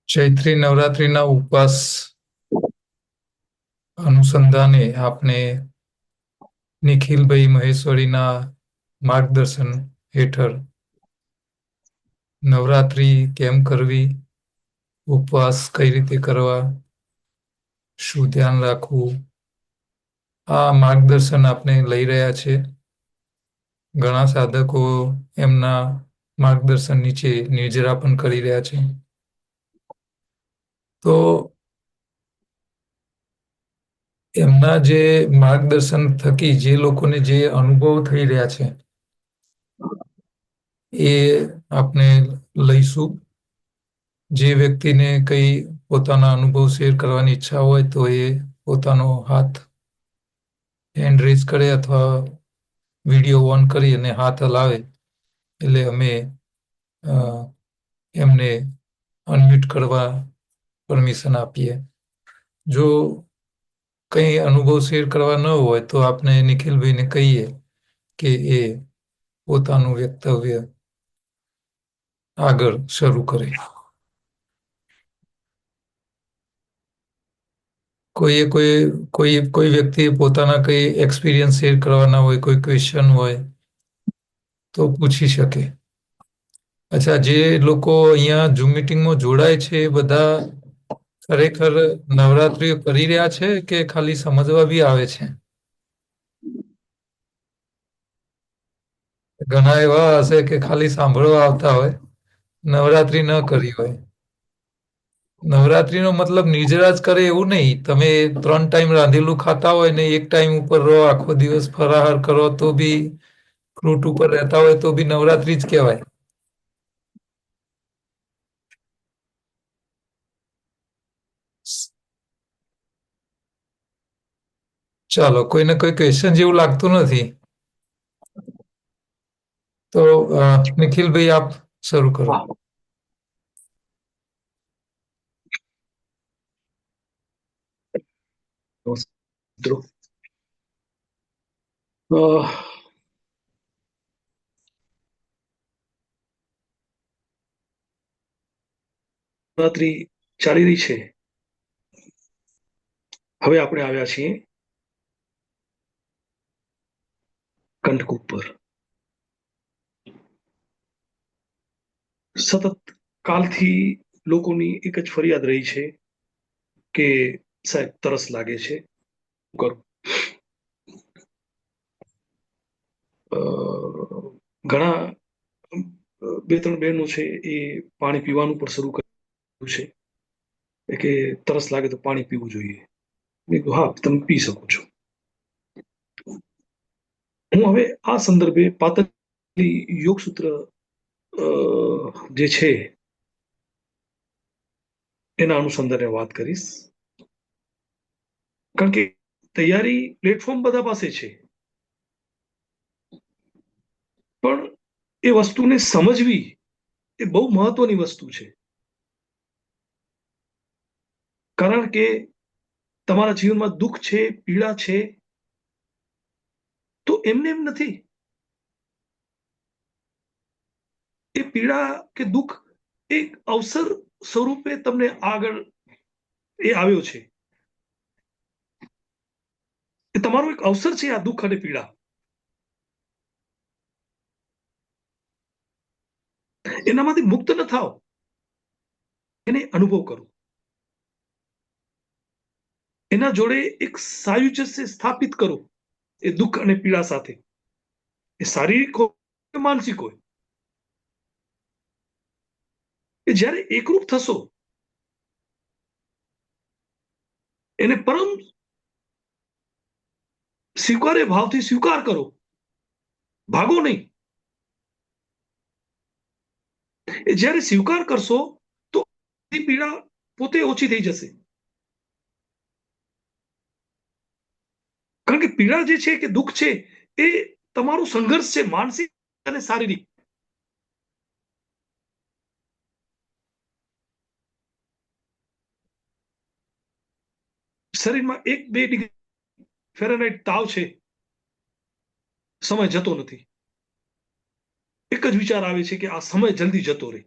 ચૈત્રી નવરાત્રિના ઉપવાસ અનુસંધાને આપણે નિખિલભાઈ મહેશ્વરીના માર્ગદર્શન હેઠળ નવરાત્રિ કેમ કરવી, ઉપવાસ કઈ રીતે કરવા, શું ધ્યાન રાખવું, આ માર્ગદર્શન આપણે લઈ રહ્યા છે. ઘણા સાધકો એમના માર્ગદર્શન નીચે નિર્જરા પણ કરી રહ્યા છે. તો એમના જે માર્ગદર્શન થકી જે લોકોને જે અનુભવ થઈ રહ્યા છે એ આપણે લઈશું. જે વ્યક્તિને કઈ પોતાના અનુભવ શેર કરવાની ઈચ્છા હોય તો એ પોતાનો હાથ હેન્ડ રેઝ કરે અથવા વિડીયો ઓન કરી અને હાથ હલાવે એટલે અમે એમને અનમ્યુટ કરવા પરમિશન આપીએ. જો કંઈ અનુભવ શેર કરવા ન હોય તો આપણે નિખિલભાઈને કહીએ કે એ પોતાનું વક્તવ્ય આગળ શરૂ કરે. કોઈ વ્યક્તિએ પોતાના કંઈ એક્સપિરિયન્સ શેર કરવાના હોય, કોઈ ક્વેશ્ચન હોય તો પૂછી શકે. અચ્છા, જે લોકો અહીંયા ઝૂમ મિટિંગમાં જોડાય છે એ બધા ખરેખર નવરાત્રિ કરી રહ્યા છે કે ખાલી સમજવા બી આવે છે? ઘણા એવા હશે કે ખાલી સાંભળવા આવતા હોય, નવરાત્રિ ન કરી હોય. નવરાત્રીનો મતલબ નિર્જરા જ કરે એવું નહીં. તમે 3 ટાઈમ રાંધેલું ખાતા હોય ને એક ટાઈમ ઉપર રહો, આખો દિવસ ફરાહાર કરો તો બી ફ્રૂટ ઉપર રહેતા હોય તો બી નવરાત્રી જ કહેવાય. ચાલો, કોઈને કોઈ ક્વેશ્ચન જેવું લાગતું નથી તો નિખિલભાઈ આપ શરૂ કરો. મિત્રો, નવરાત્રી ચાલી રહી છે. હવે આપણે આવ્યા છીએ કંટક ઉપર. સતત કાલથી લોકોની એક જ ફરિયાદ રહી છે કે સાહેબ તરસ લાગે છે. ઘણા 2-3 બહેનો છે એ પાણી પીવાનું પણ શરૂ કર્યું છે કે તરસ લાગે તો પાણી પીવું જોઈએ. મેં કીધું હા, તમે પી શકો છો. હું હવે આ સંદર્ભે પાતંજલિ યોગસૂત્ર જે છે એના અનુસંધાને વાત કરીશ. કારણ કે તૈયારી પ્લેટફોર્મ બધા પાસે છે, પણ એ વસ્તુને સમજવી એ બહુ મહત્વની વસ્તુ છે. કારણ કે તમારા જીવનમાં દુઃખ છે, પીડા છે, તો એમને એમ નથી. એ પીડા કે દુઃખ એક અવસર સ્વરૂપે તમને આગળ એ આવ્યો છે. એ તમારો એક અવસર છે આ દુઃખ અને પીડા. એનામાંથી મુક્ત ન થાવ, એને અનુભવ કરો. એના જોડે એક સાયુજ્ય સ્થાપિત કરો એ દુઃખ અને પીડા સાથે. એ શારીરિક હોય કે માનસિક હોય. એ જ્યારે એકરૂપ થશો, એને પરમ સ્વીકાર્ય ભાવથી સ્વીકાર કરો, ભાગો નહીં. એ જ્યારે સ્વીકાર કરશો તો પીડા પોતે ઓછી થઈ જશે. કારણ કે પીડા જે છે કે દુઃખ છે એ તમારું સંઘર્ષ છે, માનસિક અને શારીરિક. શરીરમાં 1-2 ડિગ્રી ફેરનહાઇટ તાવ છે, સમય જતો નથી. એક જ વિચાર આવે છે કે આ સમય જલ્દી જતો રહે.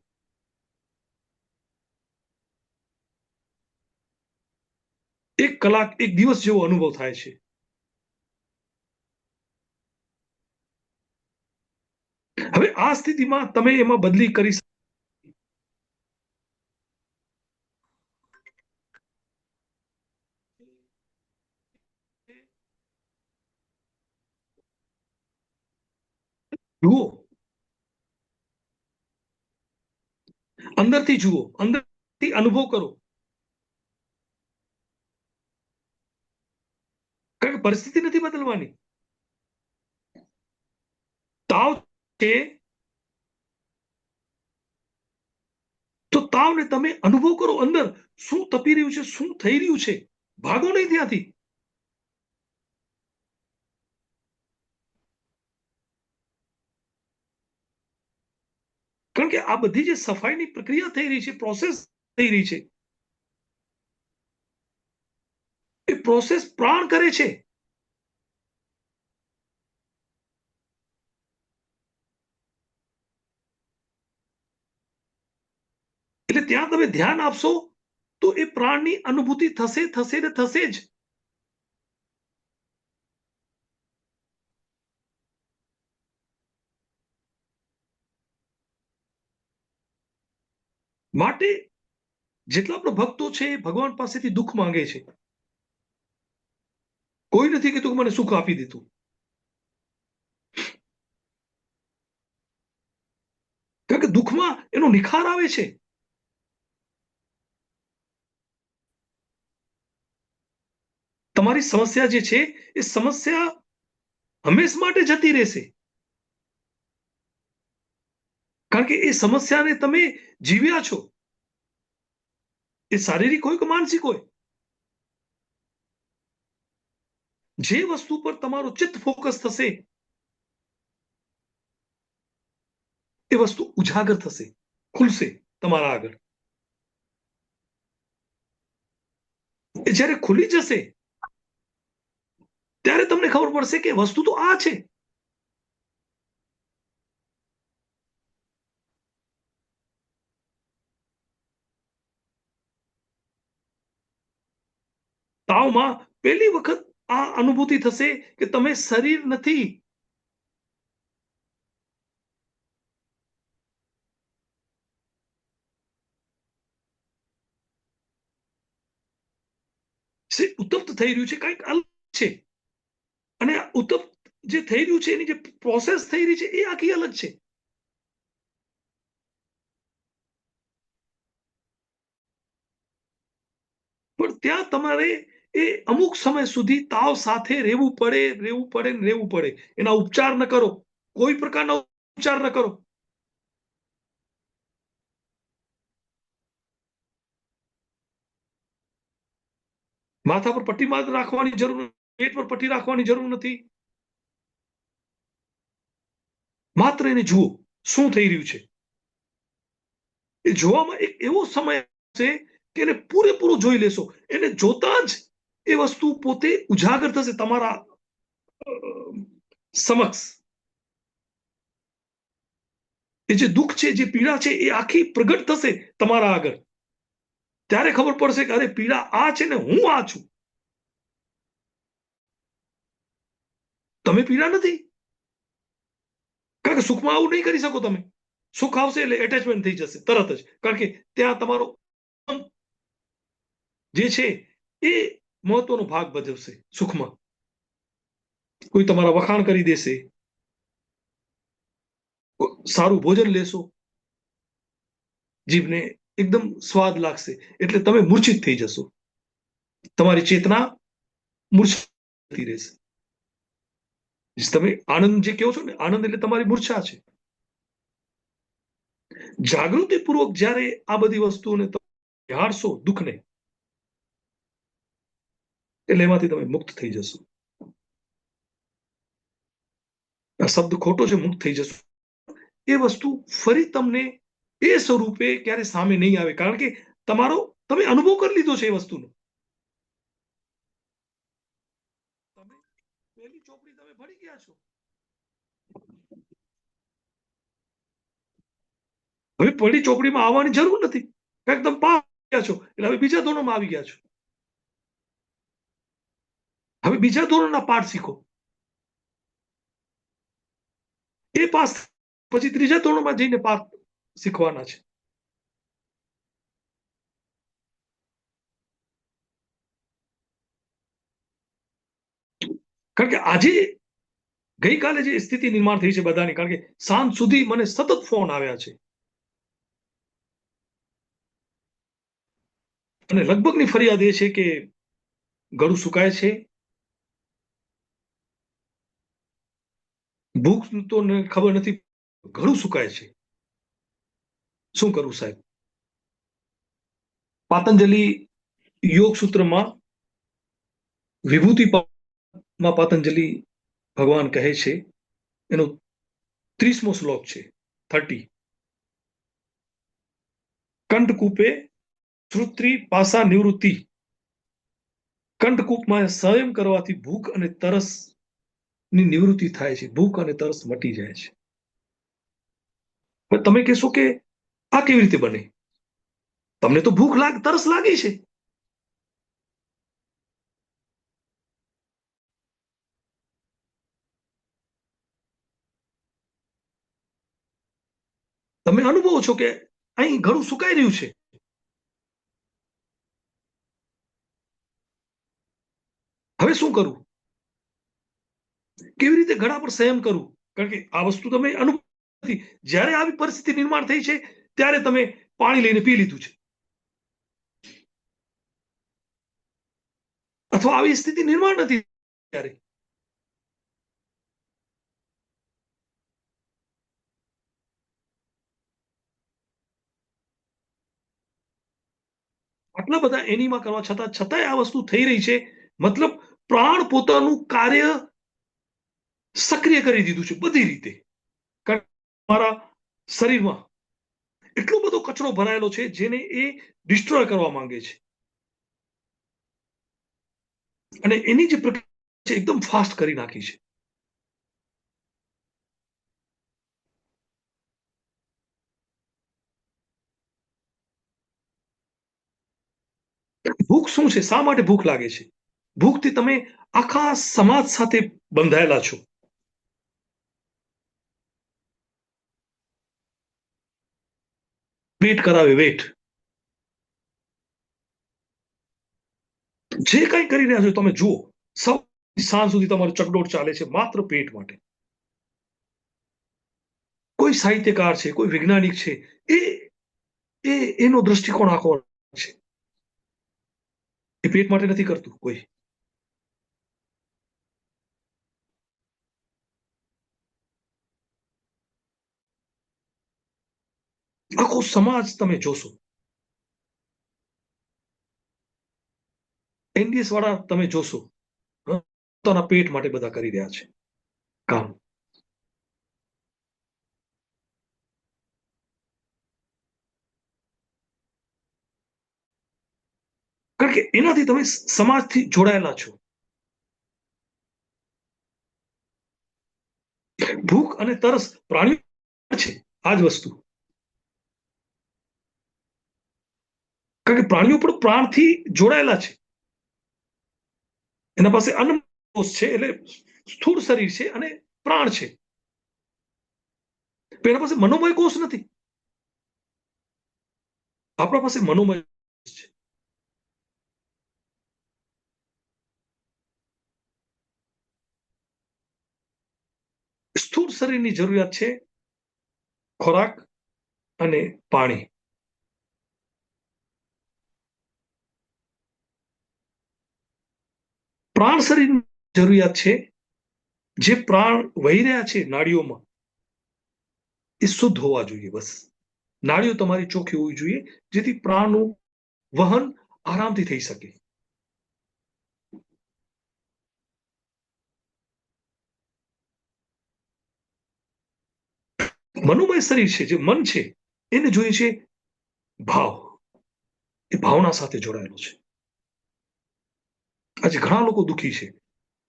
1 કલાક 1 દિવસ જેવો અનુભવ થાય છે. હવે આ સ્થિતિમાં તમે એમાં બદલી કરી જુઓ, અંદરથી જુઓ, અંદરથી અનુભવ કરો. કારણ કે પરિસ્થિતિ નથી બદલવાની. તાવ છે તો તાવને તમે અનુભવ કરો, અંદર શું તપી રહ્યું છે, શું થઈ રહ્યું છે. ભાગો નહીં ત્યાંથી. કારણ કે આ બધી જે સફાઈની પ્રક્રિયા થઈ રહી છે, પ્રોસેસ થઈ રહી છે, એ પ્રોસેસ પ્રાણ કરે છે. એટલે ત્યાં તમે ધ્યાન આપશો તો એ પ્રાણની અનુભૂતિ થશે થશે ને થશે જ. માટે જેટલા પણ ભક્તો છે ભગવાન પાસેથી દુઃખ માંગે છે. કોઈ નથી કીધું કે મને સુખ આપી દીધું. કારણ કે દુઃખમાં એનો નિખાર આવે છે. તમારી સમસ્યા જે છે એ સમસ્યા હંમેશ માટે જતી રહેશે. કારણ કે એ સમસ્યાને તમે જીવ્યા છો. એ શારીરિક હોય કે માનસિક હોય. જે વસ્તુ પર તમારું ચિત્ત ફોકસ થશે એ વસ્તુ ઉજાગર થશે, ખુલશે તમારા આગળ. એ જ્યારે ખુલી જશે ત્યારે તમને ખબર પડશે કે વસ્તુ તો આ છે. તાવમાં પહેલી વખત આ અનુભૂતિ થશે કે તમે શરીર નથી. ઉત્તપ્ત થઈ રહ્યું છે, કંઈક અલગ છે. અને આ ઉત્તપ્ત જે થઈ રહ્યું છે એની જે પ્રોસેસ થઈ રહી છે એ આખી અલગ છે. પણ ત્યાં તમારે એ અમુક સમય સુધી તાવ સાથે રહેવું પડે, રહેવું પડે ને રહેવું પડે. એના ઉપચાર ન કરો, કોઈ પ્રકારના ઉપચાર ન કરો. માથા પર પટ્ટી રાખવાની જરૂર નથી, પેટ પર પટ્ટી રાખવાની જરૂર નથી. માત્ર એને જુઓ શું થઈ રહ્યું છે. એ જોવામાં એક એવો સમય છે કે એને પૂરેપૂરું જોઈ લેશો. એને જોતા જ એ વસ્તુ પોતે ઉજાગર થશે તમારા સમક્ષ. એ જે દુઃખ છે, જે પીડા છે એ આખી પ્રગટ થશે તમારા આગળ. ત્યારે ખબર પડશે કે અરે પીડા આ છે ને હું આ છું. તમે પીડા નથી. કારણ કે સુખમાં આવું નહીં કરી શકો તમે. સુખ આવશે એટલે એટેચમેન્ટ થઈ જશે તરત જ. કારણ કે ત્યાં તમારો જે છે એ મહત્વનો ભાગ ભજવશે સુખમાં. કોઈ તમારા વખાણ કરી દેશે, સારું ભોજન લેશો, જીભને એકદમ સ્વાદ લાગશે એટલે તમે મૂર્છિત થઈ જશો. તમારી ચેતના મૂર્છિત રહેશે. તમે આનંદ જે કહો છો ને, આનંદ એટલે તમારી મૂર્છા છે. જાગૃતિપૂર્વક જ્યારે આ બધી વસ્તુઓને નિહાળશો, દુઃખને, એટલે એમાંથી તમે મુક્ત થઈ જશો. આ શબ્દ ખોટો છે, મુક્ત થઈ જશો. એ વસ્તુ ફરી તમને એ સ્વરૂપે ક્યારે સામે નહીં આવે. કારણ કે તમે અનુભવ કરી લીધો છે એ વસ્તુનો. તમે પહેલી ચોપડી તમે ભણી ગયા છો. હવે પહેલી ચોપડીમાં આવવાની જરૂર નથી. કારણ કે તમે પાસ ગયા છો એટલે હવે બીજા ધોરણમાં આવી ગયા છો. હવે બીજા ધોરણના પાઠ શીખો, એ પાસ પછી ત્રીજા ધોરણમાં જઈને પાઠ શીખવાના છે. કારણ કે આજે ગઈકાલે જે સ્થિતિ નિર્માણ થઈ છે બધાની, કારણ કે સાંજ સુધી મને સતત ફોન આવ્યા છે અને લગભગની ફરિયાદ એ છે કે ગળું સુકાય છે, ભૂખ તો ખબર નથી, ગળું સુકાય છે, શું કરું સાહેબ? પાતંજલિ યોગ સૂત્રમાં વિભૂતિમાં પાતંજલિ ભગવાન કહે છે, એનો 30મો શ્લોક છે, 30. કંઠકૂપે શ્રુત્રી પાસા નિવૃત્તિ. કંઠકૂપમાં સંયમ કરવાથી ભૂખ અને તરસ ની નિવૃત્તિ થાય છે, ભૂખ અને તરસ મટી જાય છે. તમે કહેશો કે આ કેવી રીતે બને? તમને તો ભૂખ તરસ લાગી છે, તમે અનુભવો છો કે અહીં ઘણું સુકાઈ રહ્યું છે. હવે શું કરવું? કેવી રીતે ઘડા પર સંયમ કરવું? કારણ કે આ વસ્તુ તમે અનુભવ નથી. જ્યારે આવી પરિસ્થિતિ નિર્માણ થઈ છે ત્યારે તમે પાણી લઈને પી લીધું છે, અથવા આવી સ્થિતિ નિર્માણ નથી ત્યારે. આટલા બધા એનીમાં કરવા છતાંય આ વસ્તુ થઈ રહી છે, મતલબ પ્રાણ પોતાનું કાર્ય સક્રિય કરી દીધું છે બધી રીતે. કારણ મારા શરીરમાં એટલો બધો કચરો ભરાયેલો છે જેને એ ડિસ્ટ્રોય કરવા માંગે છે, અને એની જે પ્રક્રિયા છે એકદમ ફાસ્ટ કરી નાખી છે. ભૂખ શું છે? શા માટે ભૂખ લાગે છે? ભૂખથી તમે આખા સમાજ સાથે બંધાયેલા છો. વેટ કરાવે, વેટ. જે કંઈ કરી રહ્યા છો તમે જુઓ, સાંજ સુધી તમારો ચકડોળ ચાલે છે માત્ર પેટ માટે. કોઈ સાહિત્યકાર છે, કોઈ વૈજ્ઞાનિક છે, એનો દ્રષ્ટિકોણ આખો છે. એ પેટ માટે નથી કરતું કોઈ. આખો સમાજ તમે જોશો, એનડીએસ વાળા તમે જોશો, પોતાના પેટ માટે બધા કરી રહ્યા છે કામ. કારણ કે એનાથી તમે સમાજથી જોડાયેલા છો. ભૂખ અને તરસ પ્રાણીઓ છે આ જ વસ્તુ. કારણ કે પ્રાણીઓ પણ પ્રાણથી જોડાયેલા છે. એના પાસે અન્ન કોષ છે, એટલે સ્થૂળ શરીર છે અને પ્રાણ છે. એના પાસે મનોમય કોષ નથી. આપણા પાસે મનોમય કોષ છે. સ્થૂળ શરીરની જરૂરિયાત છે ખોરાક અને પાણી. પ્રાણ શરીરની જરૂરિયાત છે, જે પ્રાણ વહી રહ્યા છે નાડીઓમાં, એ શુદ્ધ હોવા જોઈએ. બસ નાડીઓ તમારી ચોખ્ખી હોવી જોઈએ, જેથી પ્રાણનું વહન આરામથી થઈ શકે. મનોમય શરીર છે, જે મન છે, એને જોઈએ છે ભાવ. એ ભાવના સાથે જોડાયેલો છે. આજે ઘણા લોકો દુઃખી છે,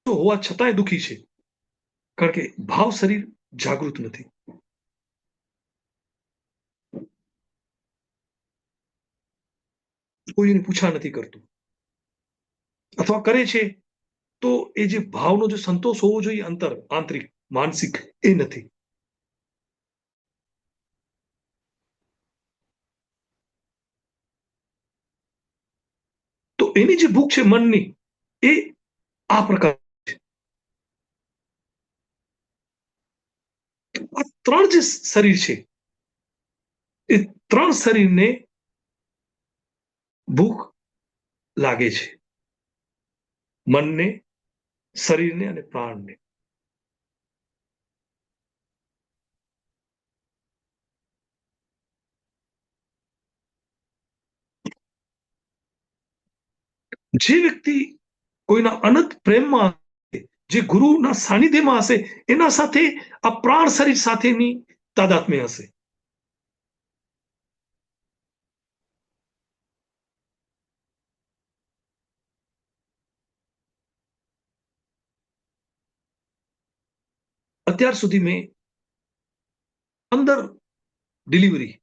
હોવા છતાંય દુઃખી છે, કારણ કે ભાવ શરીર જાગૃત નથી. કોઈ એની પૂછા નથી કરતું, અથવા કરે છે તો એ જે ભાવનો જે સંતોષ હોવો જોઈએ આંતરિક માનસિક એ નથી. તો એની જે ભૂખ છે મનની એ આ પ્રકાર, આ ત્રણ જે શરીર છે એ ત્રણ શરીરને ભૂખ લાગે છે, મનને, શરીરને અને પ્રાણને. જે વ્યક્તિ કોઈના અનંત પ્રેમમાં હશે, જે ગુરુના સાનિધ્યમાં હશે, એના સાથે આ પ્રાણ શરીર સાથેની તાદાત્મ્ય હશે. અત્યાર સુધી મેં 15 ડિલિવરી,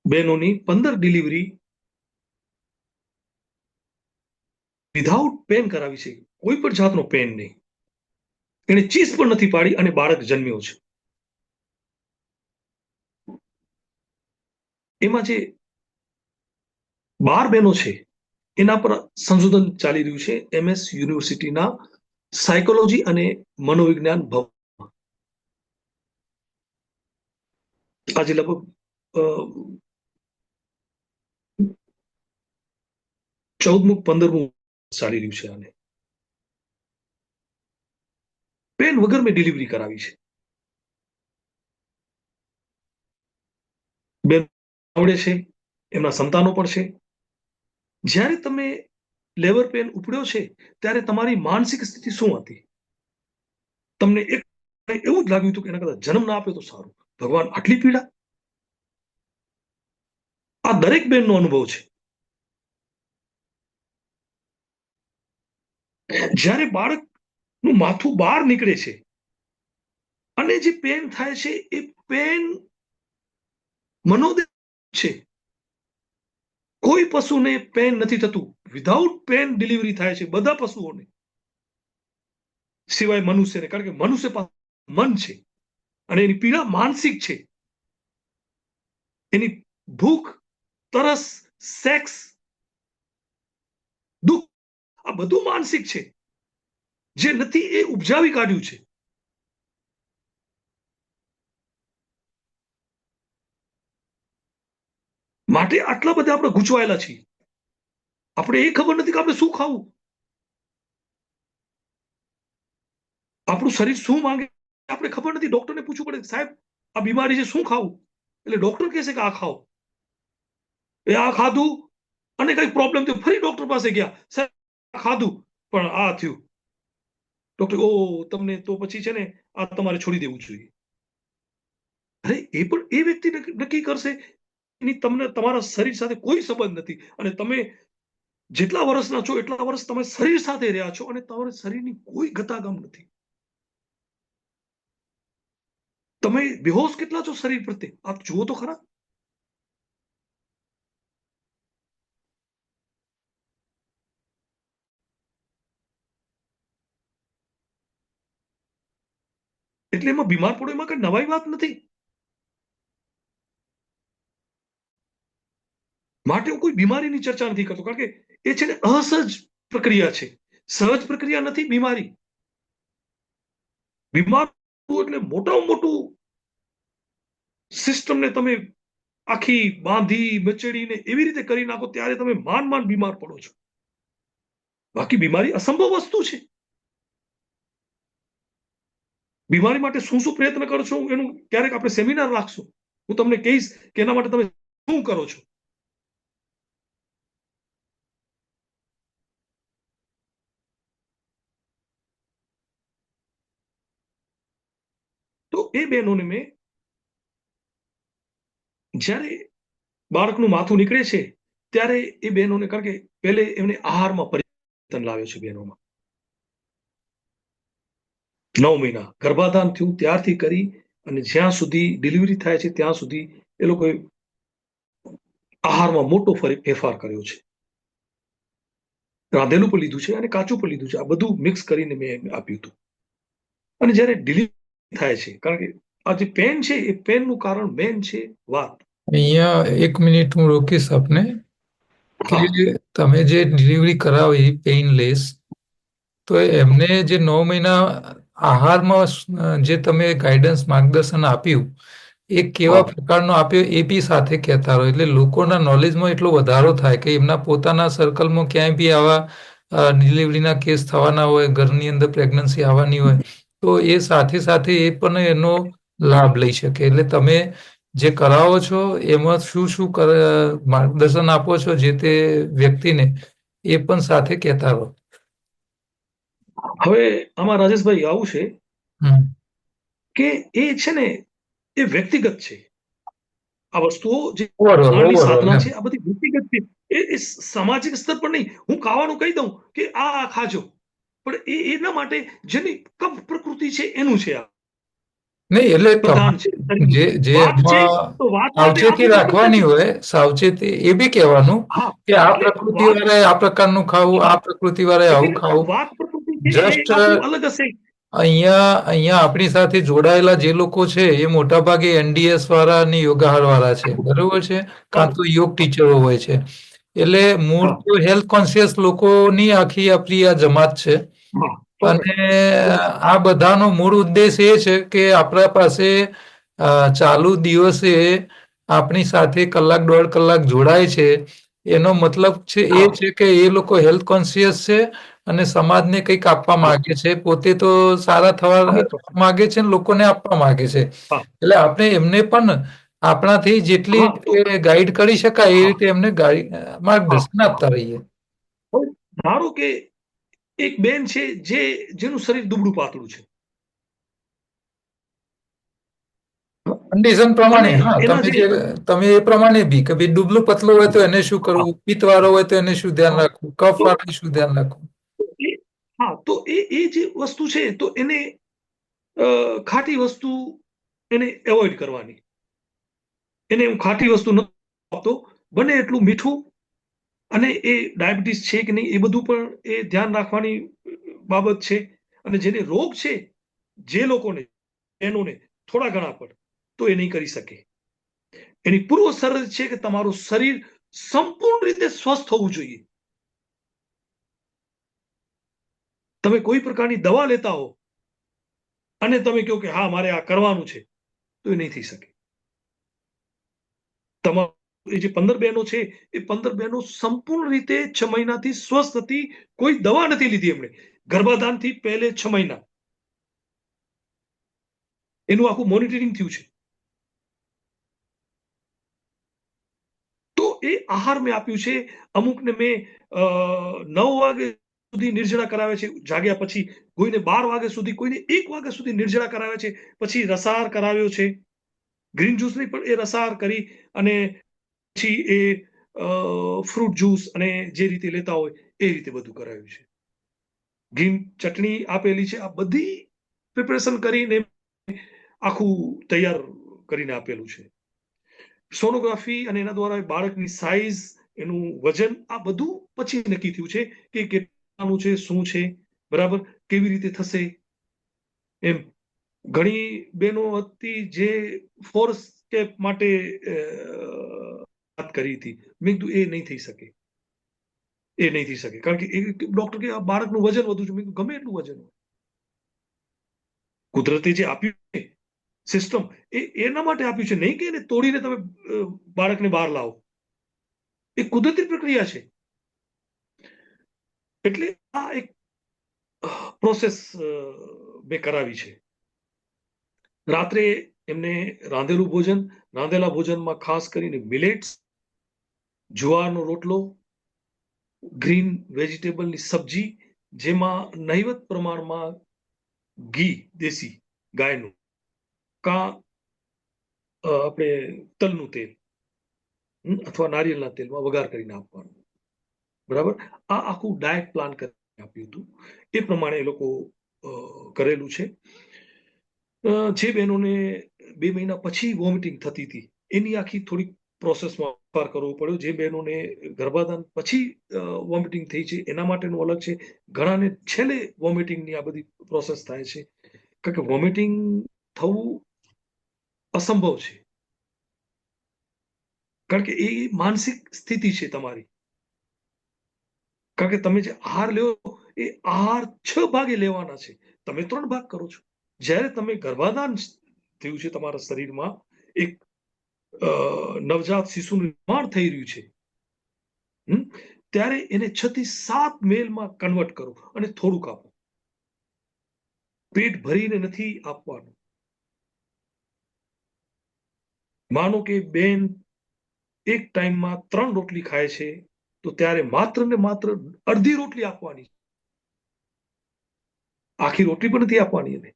બહેનોની 15 ડિલિવરી વિધાઉટ પેન કરાવી છે. કોઈ પણ જાતનો પેન નહીં. એને ચીસ પણ નથી પાડી અને બાળક જન્મ્યો છે. એમાં જે 12 બહેનો છે એના પર સંશોધન ચાલી રહ્યું છે MS યુનિવર્સિટીના સાયકોલોજી અને મનોવિજ્ઞાન ભવન. આજે લગભગ 14મું 15મું ચાલી રહ્યું છે. આને પેન વગર મેં ડિલિવરી કરાવી છે. બેન આવડે છે, એમના સંતાનો પણ છે. જ્યારે તમે લેબર પેન ઉપડ્યો છે ત્યારે તમારી માનસિક સ્થિતિ શું હતી? તમને એક એવું જ લાગ્યું હતું કે એના કરતા જન્મ ના આપ્યો તો સારું. ભગવાન, આટલી પીડા? આ દરેક બેનનો અનુભવ છે. જ્યારે બાળકનું માથું બહાર નીકળે છે અને જે પેન થાય છે એ પેન મનોદય છે. કોઈ પશુને પેન નથી થતું. વિધાઉટ પેન ડિલિવરી થાય છે બધા પશુઓને, સિવાય મનુષ્યને. કારણ કે મનુષ્ય પાસે મન છે અને એની પીડા માનસિક છે. એની ભૂખ, તરસ, સેક્સ, દુઃખ, આ બધું માનસિક છે. જે નથી એ ઉપજાવી કાઢ્યું છે. માટે આટલા બધા આપણે ગૂંચવાયેલા છીએ. આપણે એ ખબર નથી કે આપણે શું ખાવું, આપણું શરીર શું માંગે આપણે ખબર નથી. ડોક્ટરને પૂછવું પડે, સાહેબ આ બીમારી છે, શું ખાવું? એટલે ડોક્ટર કહેશે કે આ ખાઓ. એ આ ખાધું અને કઈ પ્રોબ્લેમ થયો, ફરી ડોક્ટર પાસે ગયા, સાહેબ ખાધું પણ આ થયું. ડોક્ટર, ઓ તમને તો પછી છે ને આ તમારે છોડી દેવું જોઈએ. અરે એ પણ એ વ્યક્તિ નક્કી કરશે. એની તમને તમારા શરીર સાથે કોઈ સંબંધ નથી અને તમે જેટલા વર્ષના છો એટલા વર્ષ તમે શરીર સાથે રહ્યા છો અને તમારા શરીરની કોઈ ગતાગમ નથી. તમે બેહોશ કેટલા છો શરીર પ્રત્યે, આપ જુઓ તો ખરા. એટલે એમાં બીમાર પડો એમાં કઈ નવાઈ વાત નથી. માટે હું કોઈ બીમારીની ચર્ચા નથી કરતો, કારણ કે એ છે ને અસહજ પ્રક્રિયા છે. સહજ પ્રક્રિયા નથી બીમારી. બીમાર એટલે મોટામાં મોટું સિસ્ટમને તમે આખી બાંધી મચેડીને એવી રીતે કરી નાખો ત્યારે તમે માંડ બીમાર પડો છો. બાકી બીમારી અસંભવ વસ્તુ છે. બીમારી માટે શું શું પ્રયત્ન કરો છો એનું ક્યારેક આપણે સેમિનાર રાખશું. હું તમને કહીશ કે એના માટે તમે શું કરો છો. તો એ બહેનોને મેં જ્યારે બાળકનું માથું નીકળે છે ત્યારે એ બહેનોને, કારણ કે પહેલે એમને આહારમાં પરિવર્તન લાવ્યો છે બહેનોમાં. 9 મહિના ગર્ભાધાન થયું ત્યારથી કરી અને જ્યાં સુધી ડિલિવરી થાય છે ત્યાં સુધી એ લોકોએ આહારમાં મોટો ફેરફાર કર્યો છે. રાંધેલું પણ લીધું છે અને કાચું પણ લીધું છે. આ બધું મિક્સ કરીને મેં આપ્યું હતું. અને જ્યારે ડિલિવરી થાય છે, કારણ કે આ જે પેન છે એ પેનનું કારણ મેન છે વાત. અહીંયા 1 મિનિટ હું રોકીશ આપને કે હા તમે જે ડિલિવરી કરાવી પેઇનલેસ, તો એમને જે 9 મહિના આહારમાં જે તમે ગાઈડન્સ માર્ગદર્શન આપ્યું એ કેવા હા પ્રકારનો આપ્યો એ બી સાથે કહેતા રહો, એટલે લોકોના નોલેજમાં એટલો વધારો થાય કે એમના પોતાના સર્કલમાં ક્યાંય બી આવા ડિલિવરીના કેસ થવાના હોય, ઘરની અંદર પ્રેગ્નન્સી આવવાની હોય, તો એ સાથે સાથે એ પણ એનો લાભ લઈ શકે. એટલે તમે જે કરાવો છો એમાં શું શું માર્ગદર્શન આપો છો જે તે વ્યક્તિને, એ પણ સાથે કહેતા રહો. હવે આમાં રાજેશભાઈ આવું છે હમ. કે એ છે ને એ વ્યક્તિગત છે. આ વસ્તુઓ જે ઓવરઓલ ખાવાની ઓવરઓલ સાધના એમ. છે આ બધી વ્યક્તિગત છે. એ સામાજિક સ્તર પર નહીં. હું ખાવાનું કહી દઉં કે આ ખાજો, પણ એ એના માટે જેની કફ પ્રકૃતિ છે એનું છે. આ નહીં, એટલે પ્રધાન છે તમારે જે વાત છે, એમાં તો વાત માટે સાવચેતી આપણું કશું જ રાખવાની નથી. હોય, સાવચેતી એ બી કહેવાનું હા કે આ એટલે પ્રકૃતિ વાત, વાળાએ આ પ્રકારનું ખાવું, હા આ પ્રકૃતિ વાળાએ આવું એટલે ખાવું. વાત પ્રકૃતિ છે એ જસ્ટ આખું અલગ હશે. અહીંયા અહીંયા આપણી સાથે જોડાયેલા જે લોકો છે એ મોટાભાગે એનડીએસ વાળા અને યોગાહાર વાળા છે, બરોબર છે, કાં તો યોગ ટીચરો હોય છે. એટલે મૂળ હા તો હેલ્થ કોન્શિયસ લોકોની આખી આપણી આ જમાત છે. હા પરફેક્ટ. અને આ બધાનો મૂળ ઉદ્દેશ એ છે કે આપણા પાસે ચાલુ દિવસે આપણી સાથે કલાક 1.5 કલાક જોડાય છે, એનો મતલબ છે એ હા છે કે એ લોકો હેલ્થ કોન્શિયસ છે અને સમાજને કંઈક આપવા હા માંગે છે. પોતે તો સારા થવા 100%. માંગે છે ને લોકોને આપવા માંગે છે. હા એટલે આપણે એમને પણ આપણાથી જેટલી હા તો ગાઈડ કરી શકાય એ હા રીતે એમને હા માર્ગદર્શન હા આપતા રહીએ. હવે ધારો કે એક બેન છે જેનું શરીર દુબળું પાતળું છે કન્ડિશન અને પ્રમાણે, હા, એના જે તમે એ પ્રમાણે બી કે ભાઈ ડુબલું પતલું હોય તો એને શું હા કરવું, પિત્ત વાળો હોય તો એને શું ધ્યાન હા રાખવું, કફ તો વાળો શું ધ્યાન રાખવું. એ હા તો એ જે વસ્તુ છે તો એને ખાટી વસ્તુ એને એવોઇડ કરવાની. એને હું ખાટી વસ્તુ નથી આપતો, બને એટલું મીઠું. અને એ ડાયાબિટીસ છે કે નહીં એ બધું પણ એ ધ્યાન રાખવાની બાબત છે. અને જેને રોગ છે, જે લોકોને એનોને થોડા ઘણા પણ, તો એ નહીં કરી શકે. એની પૂર્વ શરત છે કે તમારું શરીર સંપૂર્ણ રીતે સ્વસ્થ હોવું જોઈએ. તમે કોઈ પ્રકારની દવા લેતા હો અને તમે કહો કે હા મારે આ કરવાનું છે, તો એ નહીં થઈ શકે. તમારું એ જે 15 બહેનો છે એ 15 બહેનો સંપૂર્ણ રીતે 6 મહિનાથી સ્વસ્થ હતી. કોઈ દવા નથી લીધી એમણે. ગર્ભાધાનથી પહેલે 6 મહિના એનું આખું મોનિટરિંગ થયું છે. તો એ આહાર મેં આપ્યું છે. અમુકને મેં 9 વાગે સુધી નિર્જળા કરાવે છે જાગ્યા પછી, કોઈને 12 વાગ્યા સુધી, કોઈને 1 વાગ્યા સુધી નિર્જળા કરાવે છે. પછી રસાહાર કરાવ્યો છે. ગ્રીન જ્યુસ નહીં પણ એ રસાહાર કરી અને પછી એ ફ્રૂટ જ્યુસ અને જે રીતે લેતા હોય એ રીતે બધું કરાવ્યું છે. ગ્રીન ચટણી આપેલી છે. આ બધી પ્રિપરેશન કરીને આખું તૈયાર કરીને આપેલું છે. સોનોગ્રાફી અને એના દ્વારા બાળકની સાઈઝ, એનું વજન, આ બધું પછી નક્કી થયું છે કે કેટલાનું છે, શું છે, બરાબર, કેવી રીતે થશે. એમ ઘણી બહેનો હતી જે ફોર્સ સ્ટેપ માટે વાત કરી હતી. મેં કીધું એ નહીં થઈ શકે. એ નહીં થઈ શકે કારણ કે ડોક્ટર કે આ બાળકનું વજન વધુ છે. મેં કીધું ગમે એટલું વજન હોય, કુદરતે જે આપ્યું છે સિસ્ટમ એ એના માટે આપ્યું છે, નહીં કે એને તોડીને તમે બાળકને બહાર લાવો. એ કુદરતી પ્રક્રિયા છે. એટલે આ એક પ્રોસેસ મેં કરાવી છે. રાત્રે એમને રાંધેલું ભોજન, રાંધેલા ભોજનમાં ખાસ કરીને મિલેટ્સ, જુવારનો રોટલો, ગ્રીન વેજીટેબલની સબ્જી, જેમાં નહિવત પ્રમાણમાં ઘી, દેશી ગાયનું, કા આપણે તલનું તેલ અથવા નારિયેળના તેલમાં વઘાર કરીને આપવાનું. બરાબર. આ આખું ડાયટ પ્લાન કરીને આપ્યું હતું. એ પ્રમાણે એ લોકો કરેલું છે. જે બહેનોને 2 મહિના પછી વોમિટિંગ થતી હતી એની આખી થોડીક પ્રોસેસમાં ફેરફાર કરવો પડ્યો. જે બહેનોને ગર્ભાધાન પછી વોમિટિંગ થઈ છે એના માટેનું અલગ છે. ઘણાને છેલ્લે વોમિટિંગની આ બધી પ્રોસેસ થાય છે, કારણ કે વોમિટિંગ થવું અસંભવ છે, કારણ કે એ માનસિક સ્થિતિ છે તમારી. કારણ કે તમે જે આહાર લ્યો એ આહાર 6 ભાગે લેવાના છે, તમે 3 ભાગ કરો છો. જ્યારે તમે ગર્ભાધાન થયું છે, તમારા શરીરમાં એક નવજાત શિશુનું નિર્માણ થઈ રહ્યું છે, ત્યારે એને 6 થી 7 મેલમાં કન્વર્ટ કરો અને થોડુંક આપો. પેટ ભરીને નથી આપવાનું. માનો કે બેન એક ટાઈમમાં 3 રોટલી ખાય છે, તો ત્યારે માત્ર ને માત્ર અડધી રોટલી આપવાની, આખી રોટલી પણ નથી આપવાની એને.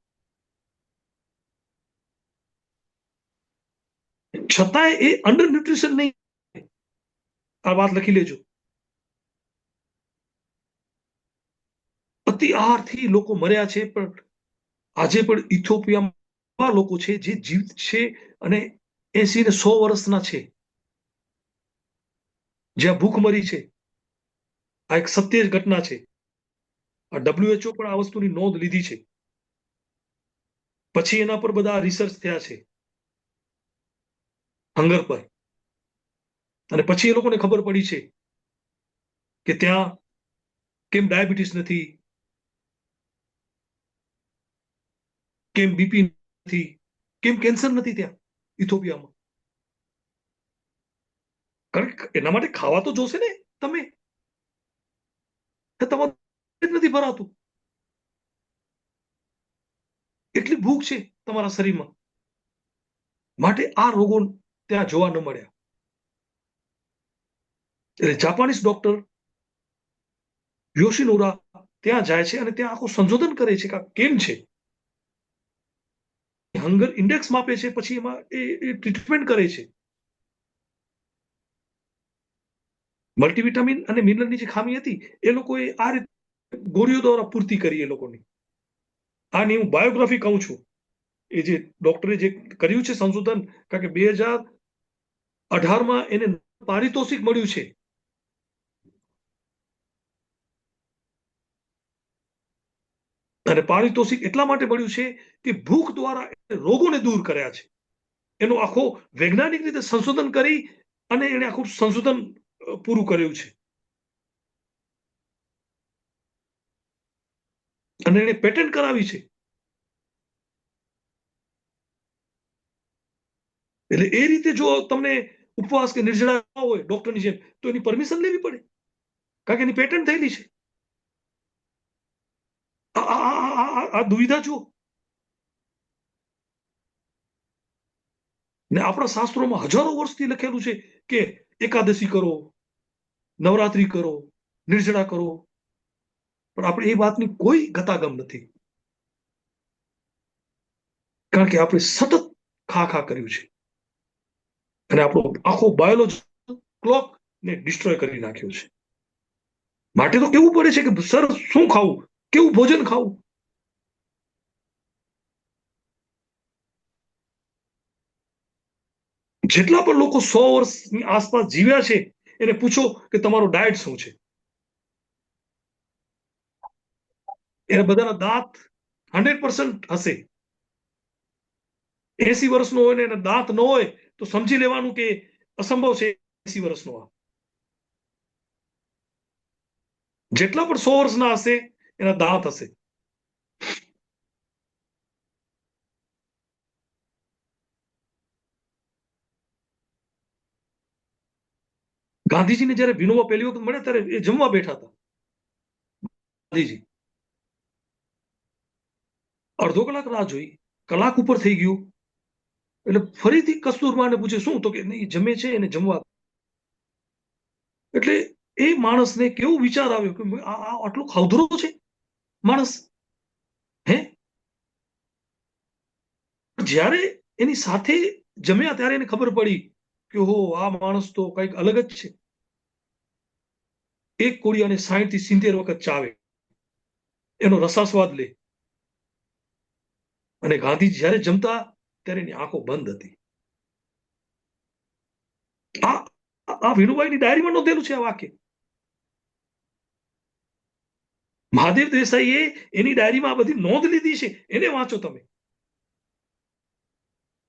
છતાંય એ અંડર ન્યુટ્રિશન નહીં. આ વાત લખી લેજો. અતિ આહારથી લોકો મર્યા છે, પણ આજે પણ ઇથોપિયામાં લોકો છે જે જીવિત છે અને 80 ને 100 વર્ષના છે, જ્યાં ભૂખમરી છે. આ એક સત્ય ઘટના છે. આ WHO પણ આ વસ્તુની નોંધ લીધી છે. પછી એના પર બધા રિસર્ચ થયા છે હંગર પર, અને પછી એ લોકોને ખબર પડી છે કે ત્યાં કેમ ડાયાબિટીસ નથી, કેમ બીપી નથી, કેમ કેન્સર નથી ત્યાં ઇથોપિયામાં. કારણ કે એના માટે ખાવા તો જોશે ને. તમે તમારું પેટ નથી ભરાતું, એટલી ભૂખ છે તમારા શરીરમાં, માટે આ રોગો ત્યાં જોવા ન મળ્યા. એટલે જાપાનીઝ ડોક્ટર યોશિનોરા ત્યાં જાય છે અને ત્યાં આખું સંશોધન કરે છે કે આ કેમ છે. હંગર ઇન્ડેક્સ માપે છે, પછી એમાં એ ટ્રીટમેન્ટ કરે છે. મલ્ટીવિટામિન અને મિનરલની જે ખામી હતી એ લોકોએ આ રીતે ગોળીઓ દ્વારા પૂર્તિ કરી એ લોકોની. આની હું બાયોગ્રાફી કહું છું. એ જે ડોક્ટરે જે કર્યું છે સંશોધન, કારણ કે 2018માં એને પારિતોષિક મળ્યું છે. અને પારિતોષિક એટલા માટે મળ્યું છે કે ભૂખ દ્વારા રોગોને દૂર કર્યા છે. એનો આખો વૈજ્ઞાનિક રીતે સંશોધન કરી અને એને આખું સંશોધન પૂરું કર્યું છે, અને એને પેટન્ટ કરાવી છે. એટલે એ રીતે જો તમને ઉપવાસ કે નિર્જળા હોય ડોક્ટરની જેમ, તો એની પરમિશન લેવી પડે, કારણ કે એની પેટન્ટ થયેલી છે. આ દુવિધા જુઓ. ને આપણા શાસ્ત્રોમાં હજારો વર્ષથી લખેલું છે કે એકાદશી કરો, નવરાત્રી કરો, નિર્જળા કરો, પણ આપણે એ વાતની કોઈ ગતાગમ નથી, કારણ કે આપણે સતત ખા કર્યું છે અને આપણો આખો બાયોલોજી ક્લોક ને ડિસ્ટ્રોય કરી નાખ્યો છે. માટે તો કેવું પડે છે કે સર શું ખાવું, કેવું ભોજન ખાવું. જેટલા પણ લોકો 100 વર્ષની આસપાસ જીવ્યા છે એને પૂછો કે તમારો ડાયટ શું છે. એને બધાના દાંત 100% હશે. 80 વર્ષનો હોય ને એના દાંત ન હોય તો સમજી લેવાનું કે અસંભવ છે 80 વર્ષનો. જેટલા પણ 100 વર્ષના હશે એના દાંત હશે. ગાંધીજીને જયારે વિનોબા પહેલી વખત મળ્યા ત્યારે એ જમવા બેઠા હતા. ગાંધીજી અડધો કલાક રાહ જોઈ, કલાક ઉપર થઈ ગયું, એટલે ફરીથી કસ્તુરબાને પૂછે શું, તો કે નહીં જમે છે એને જમવા. એટલે એ માણસને કેવો વિચાર આવ્યો કે આટલો ખાવધરો છે માણસ. હે, જ્યારે એની સાથે જમ્યા ત્યારે એને ખબર પડી કે હો આ માણસ તો કંઈક અલગ જ છે. એક કોળિયાને 60 થી 70 વખત ચાવે, એનો રસાસ્વાદ લે. અને ગાંધી જ્યારે જમતા ત્યારે એની આંખો બંધ હતી. આ વિનુભાઈની ડાયરીમાં નોંધેલું છે આ વાક્ય. મહાદેવ દેસાઈએ એની ડાયરીમાં આ બધી નોંધ લીધી છે, એને વાંચો તમે.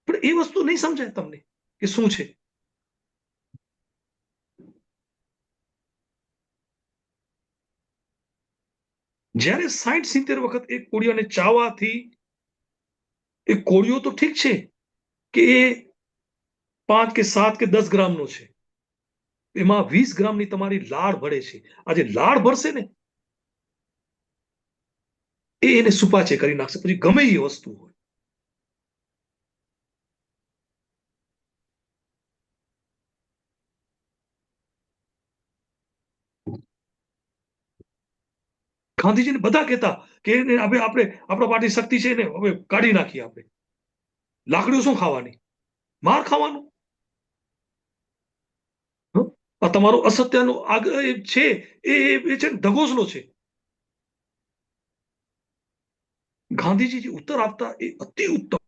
પણ એ વસ્તુ નહીં સમજાય તમને કે શું છે. જ્યારે 60-70 વખત એક કોળિયાને ચાવવાથી એ કોળિયો તો ઠીક છે કે એ 5 કે 7 કે 10 ગ્રામનો છે, એમાં 20 ગ્રામની તમારી લાળ ભળે છે. આજે લાળ ભરશે ને એ એને સુપાચે કરી નાખશે, પછી ગમે એ વસ્તુ હોય. ગાંધીજીને બધા કહેતા કે હવે આપણે આપણા પાર્ટી શક્તિ છે ને હવે કાઢી નાખીએ આપણે. લાકડીઓ શું ખાવાની, માર ખાવાનું. આ તમારો અસત્યનો છે એ છે ઢગોસલો છે. ગાંધીજી જે ઉત્તર આપતા એ અતિ ઉત્તમ.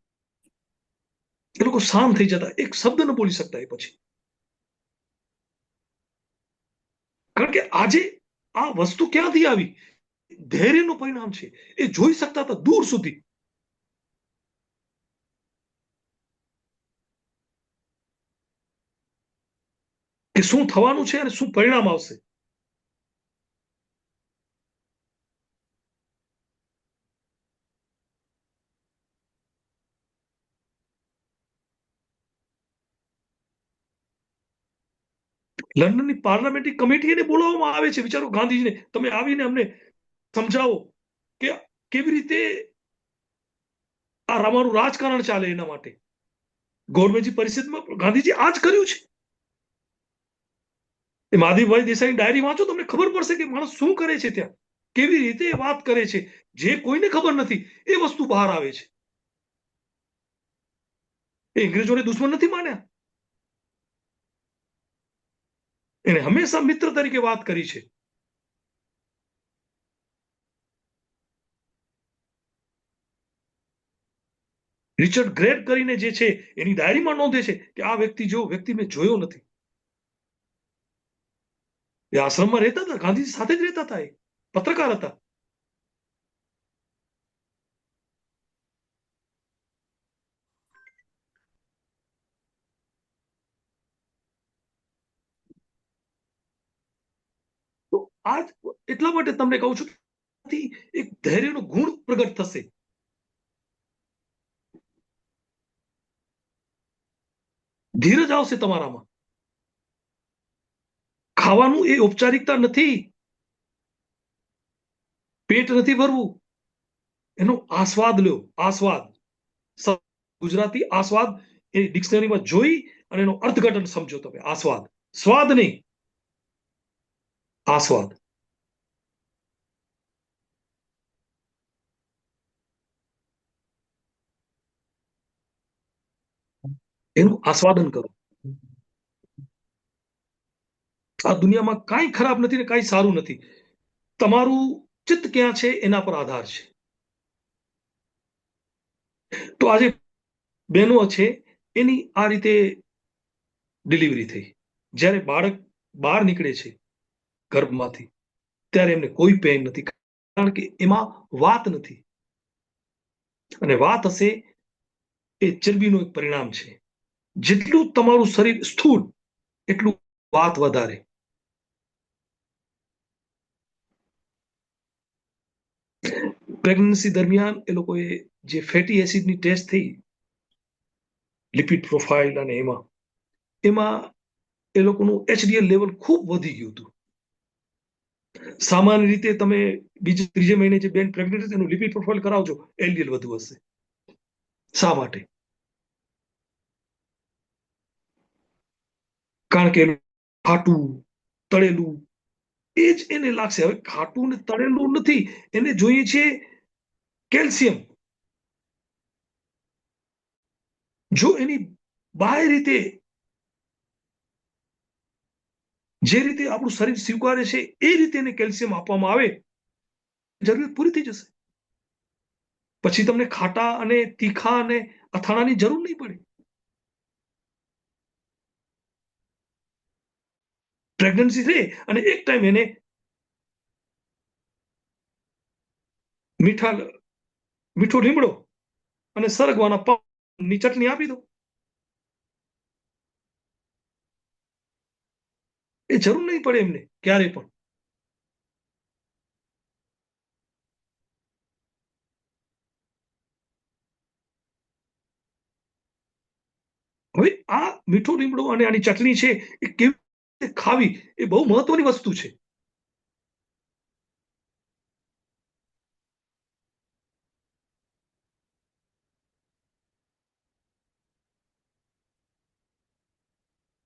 એ લોકો શાંત થઈ જતા, એક શબ્દ ન બોલી શકતા એ પછી. કારણ કે આજે આ વસ્તુ ક્યાંથી આવી, ધૈર્યનું પરિણામ છે. એ જોઈ શકતા હતા દૂર સુધી. કે શું થવાનું છે અને શું પરિણામ આવશે. લંડનની પાર્લામેન્ટરી કમિટીને બોલાવવામાં આવે છે. વિચારો ગાંધીજીને, તમે આવીને અમને સમજાવો કે કેવી રીતે આ રામાનું રાજકારણ ચાલે. એના માટે ગોળમેજી પરિષદમાં ગાંધીજી આ જ કર્યું છે. એ મહાદેવભાઈ દેસાઈની ડાયરી વાંચો, તમને ખબર પડશે કે માણસ શું કરે છે ત્યાં, કેવી રીતે વાત કરે છે. જે કોઈને ખબર નથી એ વસ્તુ બહાર આવે છે. એ અંગ્રેજોને દુશ્મન નથી માન્યા, એને હંમેશા મિત્ર તરીકે વાત કરી છે. રિચર્ડ ગ્રેટ કરીને જે છે એની ડાયરીમાં નોંધે છે કે આ વ્યક્તિ મેં જોયો નથી. એ આશ્રમમાં રહેતા હતા, ગાંધીજી સાથે જ રહેતા હતા, એ પત્રકાર હતા. તો આજ એટલા માટે તમને કહું છું કે એક ધૈર્યનો ગુણ પ્રગટ થશે. ધીરજ આવશે તમારામાં. ખાવાનું એ ઔપચારિકતા નથી, પેટ નથી ભરવું, એનો આસ્વાદ લ્યો. આસ્વાદ, ગુજરાતી આસ્વાદ એ ડિક્શનરીમાં જોઈ અને એનો અર્થઘટન સમજો તમે. આસ્વાદ, સ્વાદ નહીં, આસ્વાદ. એનું આસ્વાદન કરો. આ દુનિયામાં કાંઈ ખરાબ નથી ને કાંઈ સારું નથી. તમારું ચિત્ત ક્યાં છે એના પર આધાર છે. તો આજે બહેનો છે એની આ રીતે ડિલિવરી થઈ. જ્યારે બાળક બહાર નીકળે છે ગર્ભમાંથી ત્યારે એમને કોઈ પેન નથી, કારણ કે એમાં વાત નથી. અને વાત હશે એ ચરબીનું એક પરિણામ છે. જેટલું તમારું શરીર સ્થૂળ એટલું વાત વધારે. પ્રેગ્નન્સી દરમિયાન એ લોકોએ જે ફેટી એસિડની ટેસ્ટ થઈ, લિપિડ પ્રોફાઇલ, અને એમાં એ લોકોનું એચડીએલ લેવલ ખૂબ વધી ગયું હતું. સામાન્ય રીતે તમે ત્રીજે મહિને જે બેન પ્રેગ્નન્ટ છે એનું લિપિડ પ્રોફાઇલ કરાવજો, એલડીએલ વધુ હશે. શા માટે? કારણ કે ખાટું તળેલું એ જ એને લાગશે. હવે ખાટું ને તળેલું નથી, એને જોઈએ છે કેલ્શિયમ. જો એની બાહ્ય રીતે જે રીતે આપણું શરીર સ્વીકારે છે એ રીતે એને કેલ્શિયમ આપવામાં આવે, જરૂરિયાત પૂરી થઈ જશે. પછી તમને ખાટા અને તીખા અને અથાણાની જરૂર નહીં પડે. પ્રેગ્નન્સી રહે અને એક ટાઈમ એને મીઠો લીમડો અને સરગવાના પાનની ચટણી આપી દો. એ જરૂર નહીં પડે એમને ક્યારે પણ. હવે આ મીઠો લીમડો અને આની ચટણી છે એ કેવી રીતે ખાવી એ બહુ મહત્વની વસ્તુ છે.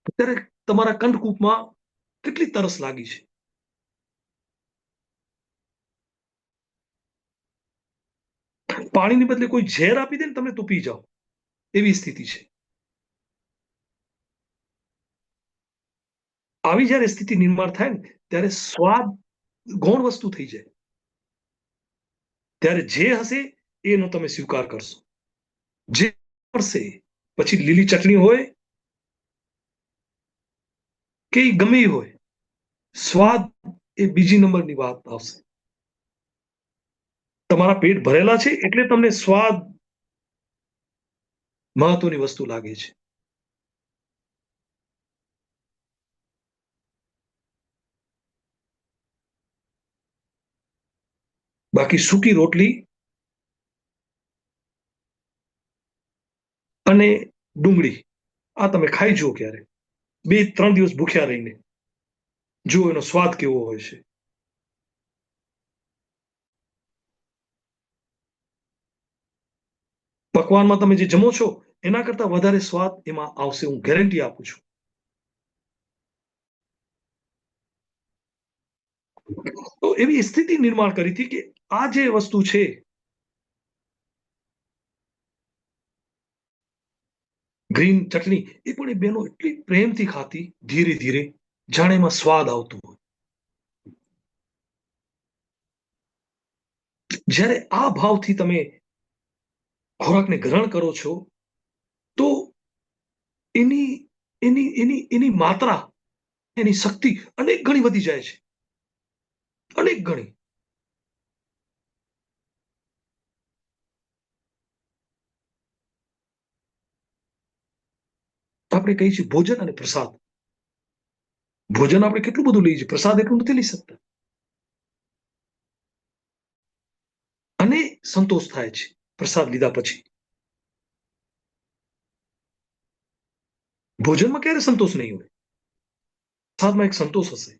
અત્યારે તમારા કંઠકૂપમાં કેટલી તરસ લાગી છે. પાણીની બદલે કોઈ ઝેર આપી દે ને તમે તો પી જાઓ એવી સ્થિતિ છે. આવી જયારે સ્થિતિ નિર્માણ થાય ને ત્યારે સ્વાદ ગૌણ વસ્તુ થઈ જાય. ત્યારે જે હશે એનો તમે સ્વીકાર કરશો. જે મળશે પછી લીલી ચટણી હોય કે ગમે હોય, સ્વાદ એ બીજી નંબરની વાત આવશે. તમારા પેટ ભરેલા છે એટલે તમને સ્વાદ મહત્વની વસ્તુ લાગે છે. બાકી સૂકી રોટલી અને ડુંગળી આ તમે ખાઈ જુઓ ક્યારે 2-3 દિવસ ભૂખ્યા રહીને જુઓ એનો સ્વાદ કેવો હોય છે. પકવાનમાં તમે જે જમો છો એના કરતા વધારે સ્વાદ એમાં આવશે, હું ગેરંટી આપું છું. તો એવી સ્થિતિ નિર્માણ કરી હતી કે આ જે વસ્તુ છે ગ્રીન ચટણી એ પણ એ બેનો એટલી પ્રેમથી ખાતી ધીરે ધીરે જાણે એમાં સ્વાદ આવતો હોય. જ્યારે આ ભાવથી તમે ખોરાકને ગ્રહણ કરો છો તો એની એની એની એની માત્રા એની શક્તિ અનેક ગણી વધી જાય છે. અનેક ગણી. આપણે કહીએ છીએ ભોજન અને પ્રસાદ. ભોજન આપણે કેટલું બધું લઈએ છીએ, પ્રસાદ એટલું નથી લઈ શકતા. અને સંતોષ થાય છે પ્રસાદ લીધા પછી. ભોજનમાં ક્યારે સંતોષ નહીં હોય, પ્રસાદમાં એક સંતોષ હશે.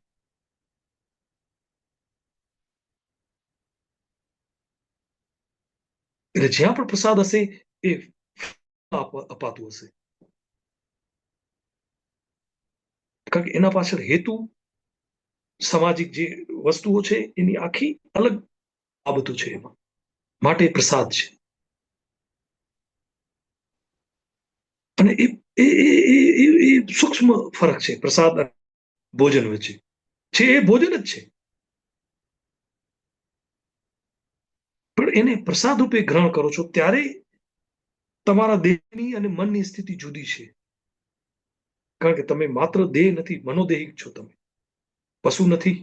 એટલે જ્યાં પણ પ્રસાદ હશે એ અપાતું હશે. કારણ કે એના પાછળ હેતુ સામાજિક જે વસ્તુઓ છે એની આખી અલગ બાબતો છે એમાં. માટે પ્રસાદ છે. અને એ સૂક્ષ્મ ફરક છે પ્રસાદ અને ભોજન વચ્ચે. છે એ ભોજન જ છે, પણ એને પ્રસાદ રૂપે ગ્રહણ કરો છો ત્યારે તમારા દેહની અને મનની સ્થિતિ જુદી છે. કારણ કે તમે માત્ર દેહ નથી, મનોદેહિક છો. તમે પશુ નથી.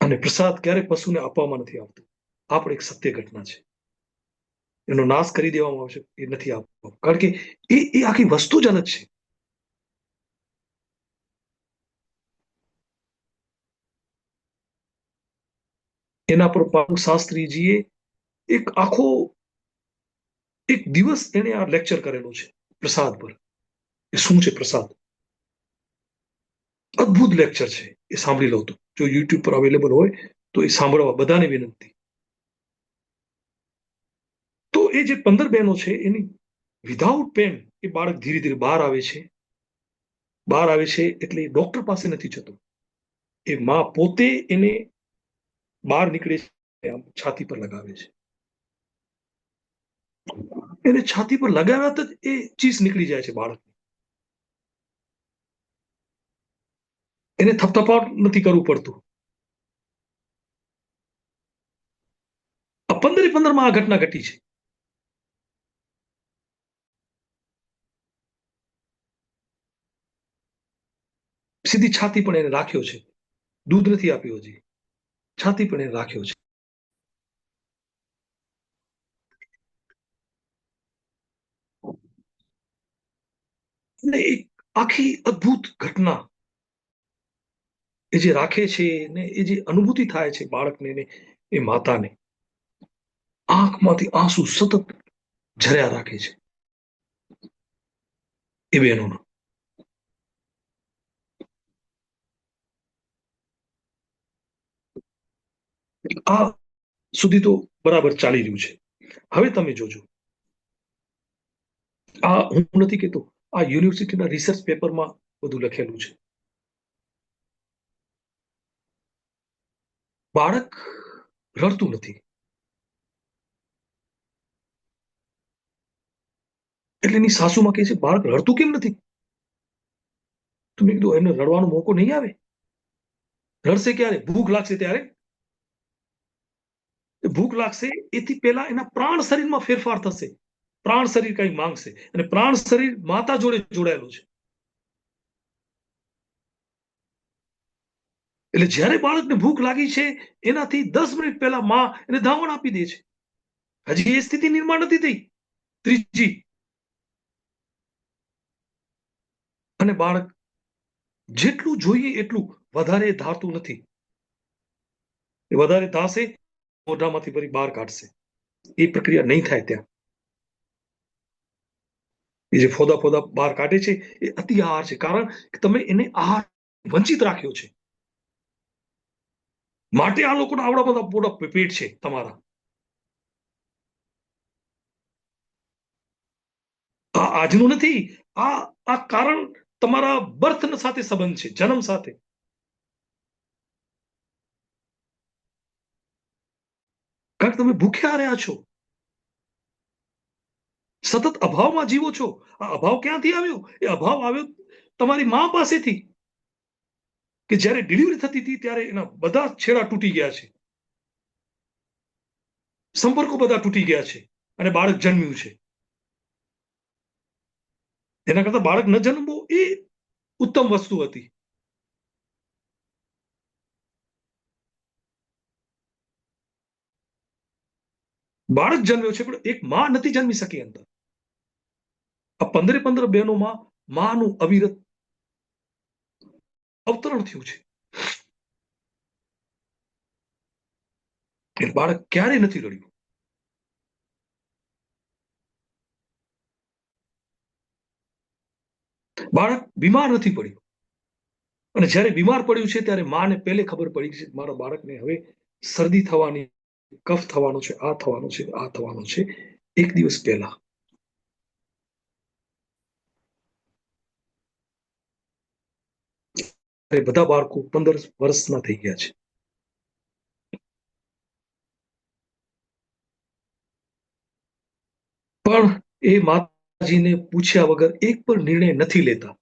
અને પ્રસાદ ક્યારે પશુને આપવામાં નથી આવતો. આ પણ એક સત્ય ઘટના છે. એનો નાશ કરી દેવામાં આવશે એ નથી આપવો, કારણ કે એ આખી વસ્તુ જ અલગ છે. એના પર પારૂલ શાસ્ત્રીજીએ એક આખો એક દિવસ એને આ લેક્ચર કરેલો છે પ્રસાદ પર. એ શું છે પ્રસાદ? અદ્ભુત લેક્ચર છે, એ સાંભળી લો. તો જો યુટ્યુબ પર અવેલેબલ હોય તો એ સાંભળવા બધાને વિનંતી. તો એ જે 15 બહેનો છે એની વિધાઉટ પેન એ બાળક ધીરે ધીરે બહાર આવે છે. બહાર આવે છે એટલે ડોક્ટર પાસે નથી જતો. એ માં પોતે એને બહાર નીકળે છે, છાતી પર લગાવે છે. એને છાતી પર લગાવ્યા તો એ ચીસ નીકળી જાય છે બાળક. એને થપથપાટ નથી કરવું પડતું. આ 15 માં આ ઘટના ઘટી છે. સીધી છાતી પણ એને રાખ્યો છે, દૂધ નથી આપ્યું હજી, છાતી પણ એને રાખ્યો છે. અને એક આખી અદ્ભુત ઘટના એ જે રાખે છે ને એ જે અનુભૂતિ થાય છે બાળકને ને એ માતાને, આંખમાંથી આંસુ સતત ઝર્યા રાખે છે એ બહેનોના. આ સુધી તો બરાબર ચાલી રહ્યું છે. હવે તમે જોજો, આ હું નથી કહેતો, આ યુનિવર્સિટીના રિસર્ચ પેપરમાં બધું લખેલું છે. બાળક રડતું નથી એટલે એની સાસુમાં કહે છે બાળક રડતું કેમ નથી? તો મેં કીધું એમને રડવાનો મોકો નહીં આવે. રડશે ક્યારે? ભૂખ લાગશે ત્યારે. ભૂખ લાગશે એથી પહેલા એના પ્રાણ શરીરમાં ફેરફાર થશે, પ્રાણ શરીર કઈ માંગશે, અને પ્રાણ શરીર માતા જોડે જોડાયેલું છે. એટલે જ્યારે બાળકને ભૂખ લાગી છે એનાથી 10 મિનિટ પહેલા માં એને ધાવણ આપી દે છે. હજી એ સ્થિતિ નિર્માણ નથી થઈ ત્રીજી, અને બાળક જેટલું જોઈએ એટલું વધારે ધારતું નથી. એ વધારે ધાશે, મોઢામાંથી ફરી બહાર કાઢશે. એ પ્રક્રિયા નહીં થાય ત્યાં. એ જે ફોદા ફોદા બહાર કાઢે છે એ અતિ આહાર છે, કારણ કે તમે એને આહાર વંચિત રાખ્યો છે. માટે આ લોકોના આવડા બધા પોડા પેટ છે તમારા. આ આજનું નથી, આ આ કારણ તમારા બર્થ સાથે સંબંધ છે, જન્મ સાથે. કારણ કે તમે ભૂખ્યા રહ્યા છો, સતત અભાવમાં જીવો છો. આ અભાવ ક્યાંથી આવ્યો? એ અભાવ આવ્યો તમારી મા પાસેથી, કે જ્યારે ડિલિવરી થતી હતી ત્યારે એના બધા છેડા તૂટી ગયા છે, સંપર્કો બધા તૂટી ગયા છે, અને બાળક જન્મ્યું છે. એના કરતા બાળક ન જન્મવું એ ઉત્તમ વસ્તુ હતી. બાળક જન્મ્યો છે પણ એક માં નથી જન્મી શકી અંદર. આ 15 બહેનોમાં માનું અવિરત અવતરણ થયું છે. એ બાળક ક્યારેય નથી રડ્યું. બાળક બીમાર નથી પડ્યું, અને જ્યારે બીમાર પડ્યું છે ત્યારે માને પહેલે ખબર પડી છે મારા બાળકને હવે શરદી થવાની, કફ થવાનો છે, આ થવાનો છે, આ થવાનો છે, એક દિવસ પહેલા. બધા બાળકો 15 વર્ષના થઈ ગયા છે. પણ એ માતાજીને પૂછ્યા વગર એક પણ નિર્ણય નથી લેતા,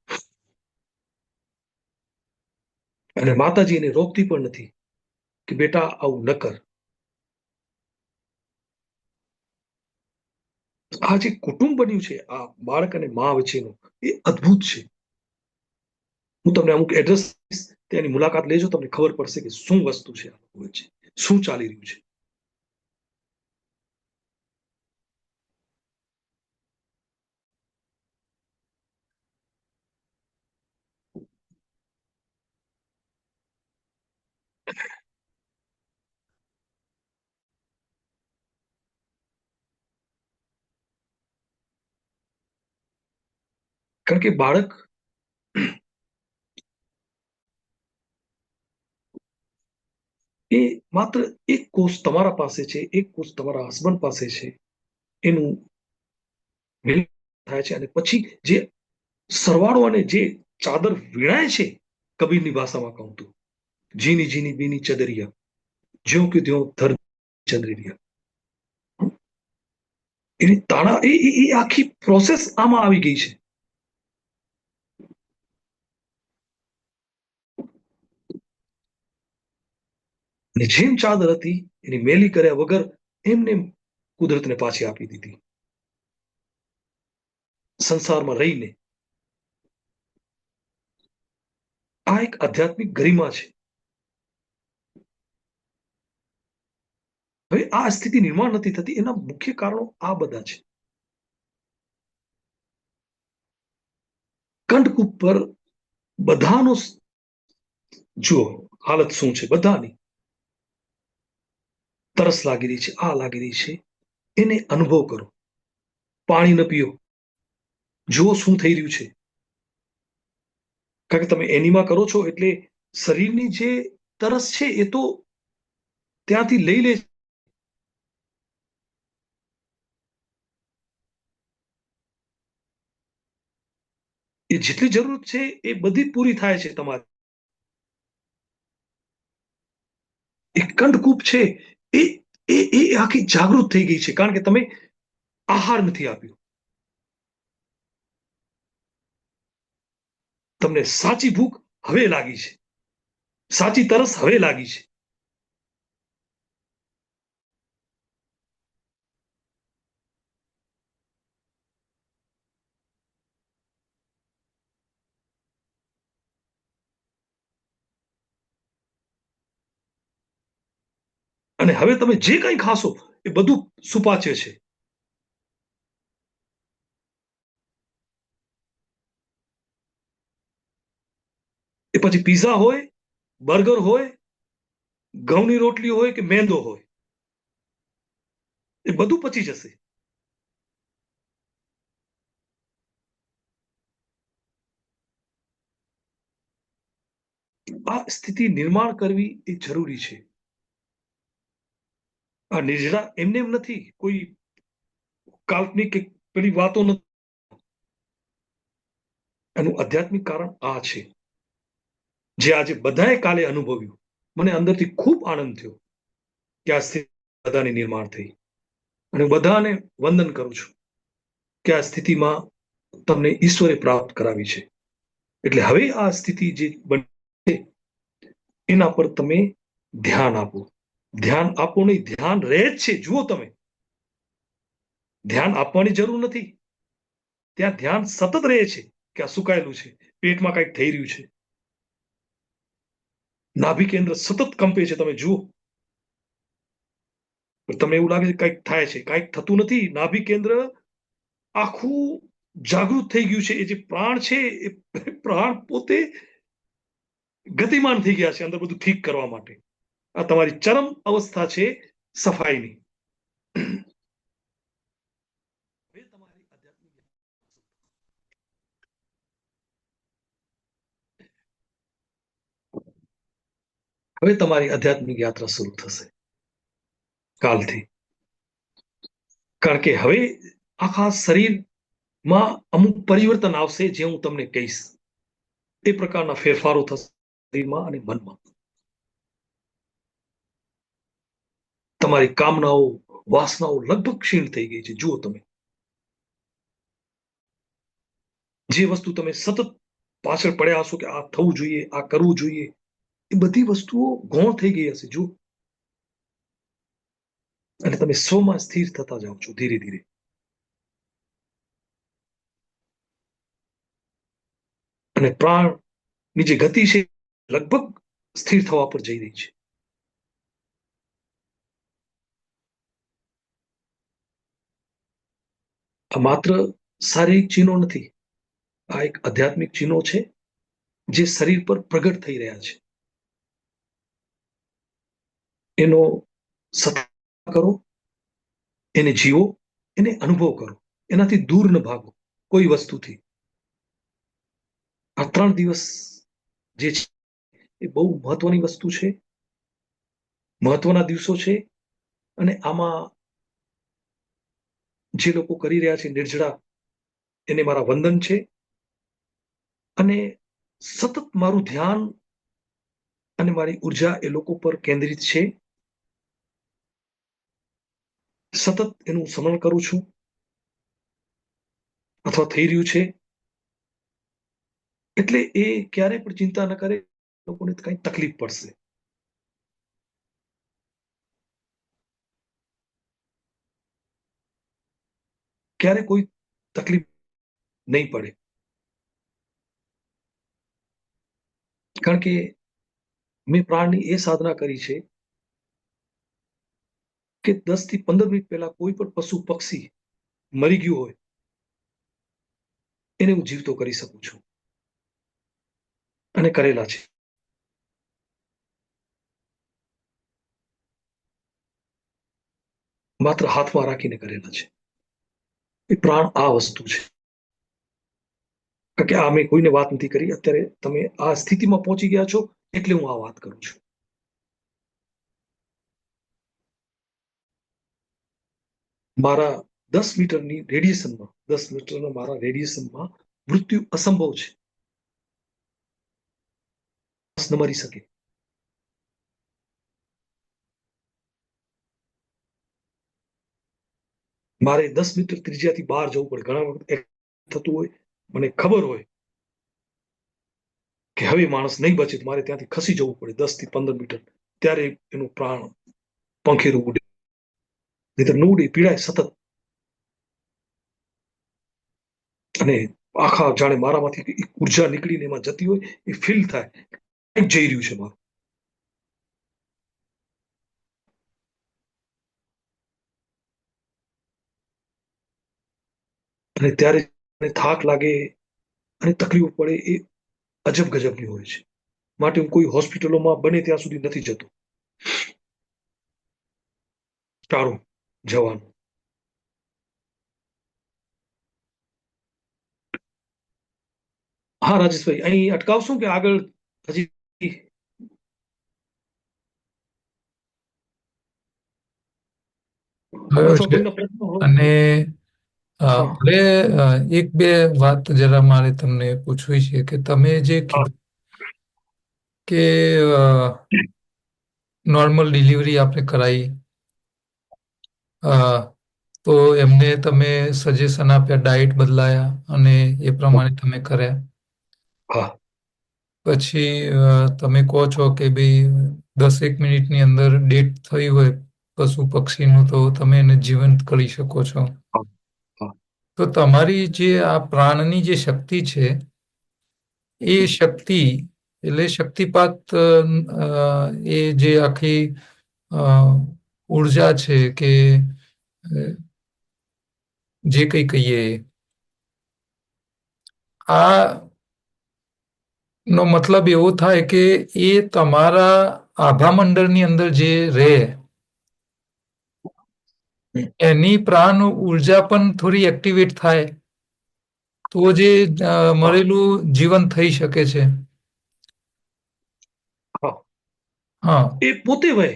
અને માતાજી એને રોકતી પણ નથી કે બેટા આવું ન કર. આ જે કુટુંબ બન્યું છે આ બાળક અને મા વચ્ચેનું, એ અદ્ભુત છે. હું તમને અમુક એડ્રેસ, તેની મુલાકાત લેજો, તમને ખબર પડશે કે શું વસ્તુ છે આ વચ્ચે, શું ચાલી રહ્યું છે. કારણ કે બાળક એ માત્ર એક કોષ તમારા પાસે છે, એક કોષ તમારા હસબન્ડ પાસે છે, એનું મિલન થાય છે, અને પછી જે સરવાળો અને જે ચાદર વીણાય છે, કબીરની ભાષામાં કહું તો, જીની જીની બીની ચદરિયા, જ્યો કે ત્યો ધર ચંદ્રિયા, એની તાણા એ આખી પ્રોસેસ આમાં આવી ગઈ છે. અને જેમ ચાદર હતી એની મેલી કર્યા વગર એમને કુદરતને પાછી આપી દીધી, સંસારમાં રહીને. આ એક આધ્યાત્મિક ગરિમા છે. હવે આ સ્થિતિ નિર્માણ નથી થતી એના મુખ્ય કારણો આ બધા છે. કંઠકૂપ પર બધાનો જુઓ હાલત શું છે, બધાની તરસ લાગી રહી છે, આ લાગી રહી છે, એને અનુભવ કરો. પાણી ન પીઓ, જુઓ શું થઈ રહ્યું છે. કારણ કે તમે એનીમાં કરો છો એટલે શરીરની જે તરસ છે એ તો ત્યાંથી લઈ લે. એ જેટલી જરૂર છે એ બધી પૂરી થાય છે તમારી. એ કંઠકૂપ છે એ એ આખી જાગૃત થઈ ગઈ છે કારણ કે તમે આહાર નથી આપ્યો. તમને સાચી ભૂખ હવે લાગી છે, સાચી તરસ હવે લાગી છે. અને હવે તમે જે કંઈ ખાશો એ બધું સુપાચ્ય છે. એ પછી પીઝા હોય, બર્ગર હોય, ઘઉંની રોટલી હોય કે મેંદો હોય, એ બધું પચી જશે. આ સ્થિતિ નિર્માણ કરવી એ જરૂરી છે. આ નિર્જરા એમને એમ નથી, કોઈ કાલ્પનિક કે પેલી વાતો નથી. એનું આધ્યાત્મિક કારણ આ છે જે આજે બધાએ કાલે અનુભવ્યું. મને અંદરથી ખૂબ આનંદ થયો કે આ સ્થિતિ બધાની નિર્માણ થઈ. અને બધાને વંદન કરું છું કે આ સ્થિતિમાં તમને ઈશ્વરે પ્રાપ્ત કરાવી છે. એટલે હવે આ સ્થિતિ જે બની એના પર તમે ધ્યાન આપો. ધ્યાન આપો નહીં, ધ્યાન રહે જ છે. જુઓ તમે, ધ્યાન આપવાની જરૂર નથી. ત્યાં ધ્યાન સતત રહે છે કે આ સુકાયેલું છે, પેટમાં કંઈક થઈ રહ્યું છે. નાભી કેન્દ્ર સતત કંપે છે, તમે જુઓ. તમને એવું લાગે છે કંઈક થાય છે, કંઈક થતું નથી. નાભી કેન્દ્ર આખું જાગૃત થઈ ગયું છે. એ જે પ્રાણ છે એ પ્રાણ પોતે ગતિમાન થઈ ગયા છે અંદર બધું ઠીક કરવા માટે. આ તમારી ચરમ અવસ્થા છે સફાઈની. હવે તમારી આધ્યાત્મિક યાત્રા શરૂ થશે કાલથી. કારણ કે હવે આખા શરીરમાં અમુક પરિવર્તન આવશે જે હું તમને કહીશ. એ પ્રકારના ફેરફારો થશે શરીરમાં અને મનમાં. તમારી કામનાઓ, વાસનાઓ લગભગ ક્ષીણ થઈ ગઈ છે. જુઓ તમે, જે વસ્તુ તમે સતત પાછળ પડ્યા હશો કે આ થવું જોઈએ, આ કરવું જોઈએ, એ બધી વસ્તુઓ ગૌણ થઈ ગઈ હશે. જુઓ, અને તમે સ્વમાં સ્થિર થતા જાઓ છો ધીરે ધીરે. અને પ્રાણની જે ગતિ છે લગભગ સ્થિર થવા પર જઈ રહી છે. આ માત્ર શારીરિક ચિહ્નો નથી, આ એક આધ્યાત્મિક ચિહ્નો છે જે શરીર પર પ્રગટ થઈ રહ્યા છે. એનો સત્કાર કરો, એને જીવો, એને અનુભવ કરો. એનાથી દૂર ન ભાગો કોઈ વસ્તુથી. આ 3 દિવસ જે છે એ બહુ મહત્વની વસ્તુ છે, મહત્વના દિવસો છે. અને આમાં જે લોકો કરી રહ્યા છે નિર્જળા, એને મારા વંદન છે. અને સતત મારું ધ્યાન અને મારી ઉર્જા એ લોકો પર કેન્દ્રિત છે. સતત એનું સ્મરણ કરું છું અથવા થઈ રહ્યું છે. એટલે એ ક્યારેય પણ ચિંતા ન કરે લોકોને કઈ તકલીફ પડશે. ક્યારે કોઈ તકલીફ નહીં પડે. કારણ કે મેં પ્રાણની એ સાધના કરી છે કે 10 થી 15 મિનિટ પહેલા કોઈ પણ પશુ પક્ષી મરી ગયું હોય એને હું જીવતો કરી શકું છું અને કરેલા છે. માત્ર હાથમાં રાખીને કરેલા છે. એ પ્રાણ આ વસ્તુ છે. કારણ કે આ મેં કોઈને વાત નથી કરી. અત્યારે તમે આ સ્થિતિમાં પહોંચી ગયા છો એટલે હું આ વાત કરું છું. મારા 10 મીટરની રેડિયેશનમાં 10 મીટરના મારા રેડિયેશનમાં મૃત્યુ અસંભવ છે. ન મરી શકે. મારે 10 મીટર ત્રિજ્યાથી બહાર જવું પડે. ઘણા વખત થતું હોય, મને ખબર હોય કે હવે માણસ નહીં બચે તો મારે ત્યાંથી ખસી જવું પડે 10 થી 15 મીટર. ત્યારે એનું પ્રાણ પંખેરું ઉડે, નહીતર ન ઉડે, પીડાય સતત. અને આખા જાણે મારામાંથી એક ઉર્જા નીકળીને એમાં જતી હોય એ ફીલ થાય, કંઈક જઈ રહ્યું છે મારું. અને ત્યારે થાક લાગે અને તકલીફ પડે એ અજબ ગજબની હોય છે. માટે હું કોઈ હોસ્પિટલોમાં બને ત્યાં સુધી નથી જતો. ટાળું જવાનું. હા રાજેશભાઈ, અહીં અટકાવશું કે આગળ હજી? થયો અથવા છે. કોઈના પ્રશ્નો હોય? અને હા ભલે એક બે વાત જરા મારે તમને પૂછવી છે કે તમે જે હા કીધું કે નોર્મલ ડિલિવરી આપણે કરાવી, અ, તો એમને તમે સજેશન આપ્યા, ડાયટ બદલાયા અને એ પ્રમાણે તમે કર્યા. હા પછી તમે કહો છો કે ભાઈ 10 મિનિટની અંદર ડેથ થઈ હોય પશુ પક્ષીનું તો તમે એને જીવંત કરી શકો છો. હા હા તો તમારી જે આ પ્રાણની જે શક્તિ છે એ શક્તિ એટલે શક્તિપાત, એ જે આખી અ, ઉર્જા છે કે જે કંઈ કહીએ, આ નો મતલબ એવો થાય કે એ તમારા આભા મંડળની અંદર જે રહે એની પ્રાણ ઉર્જા પણ થોડી એક્ટિવેટ થાય તો જે હા મરેલું જીવન થઈ શકે છે. હા. હા. એ પોતે વહે.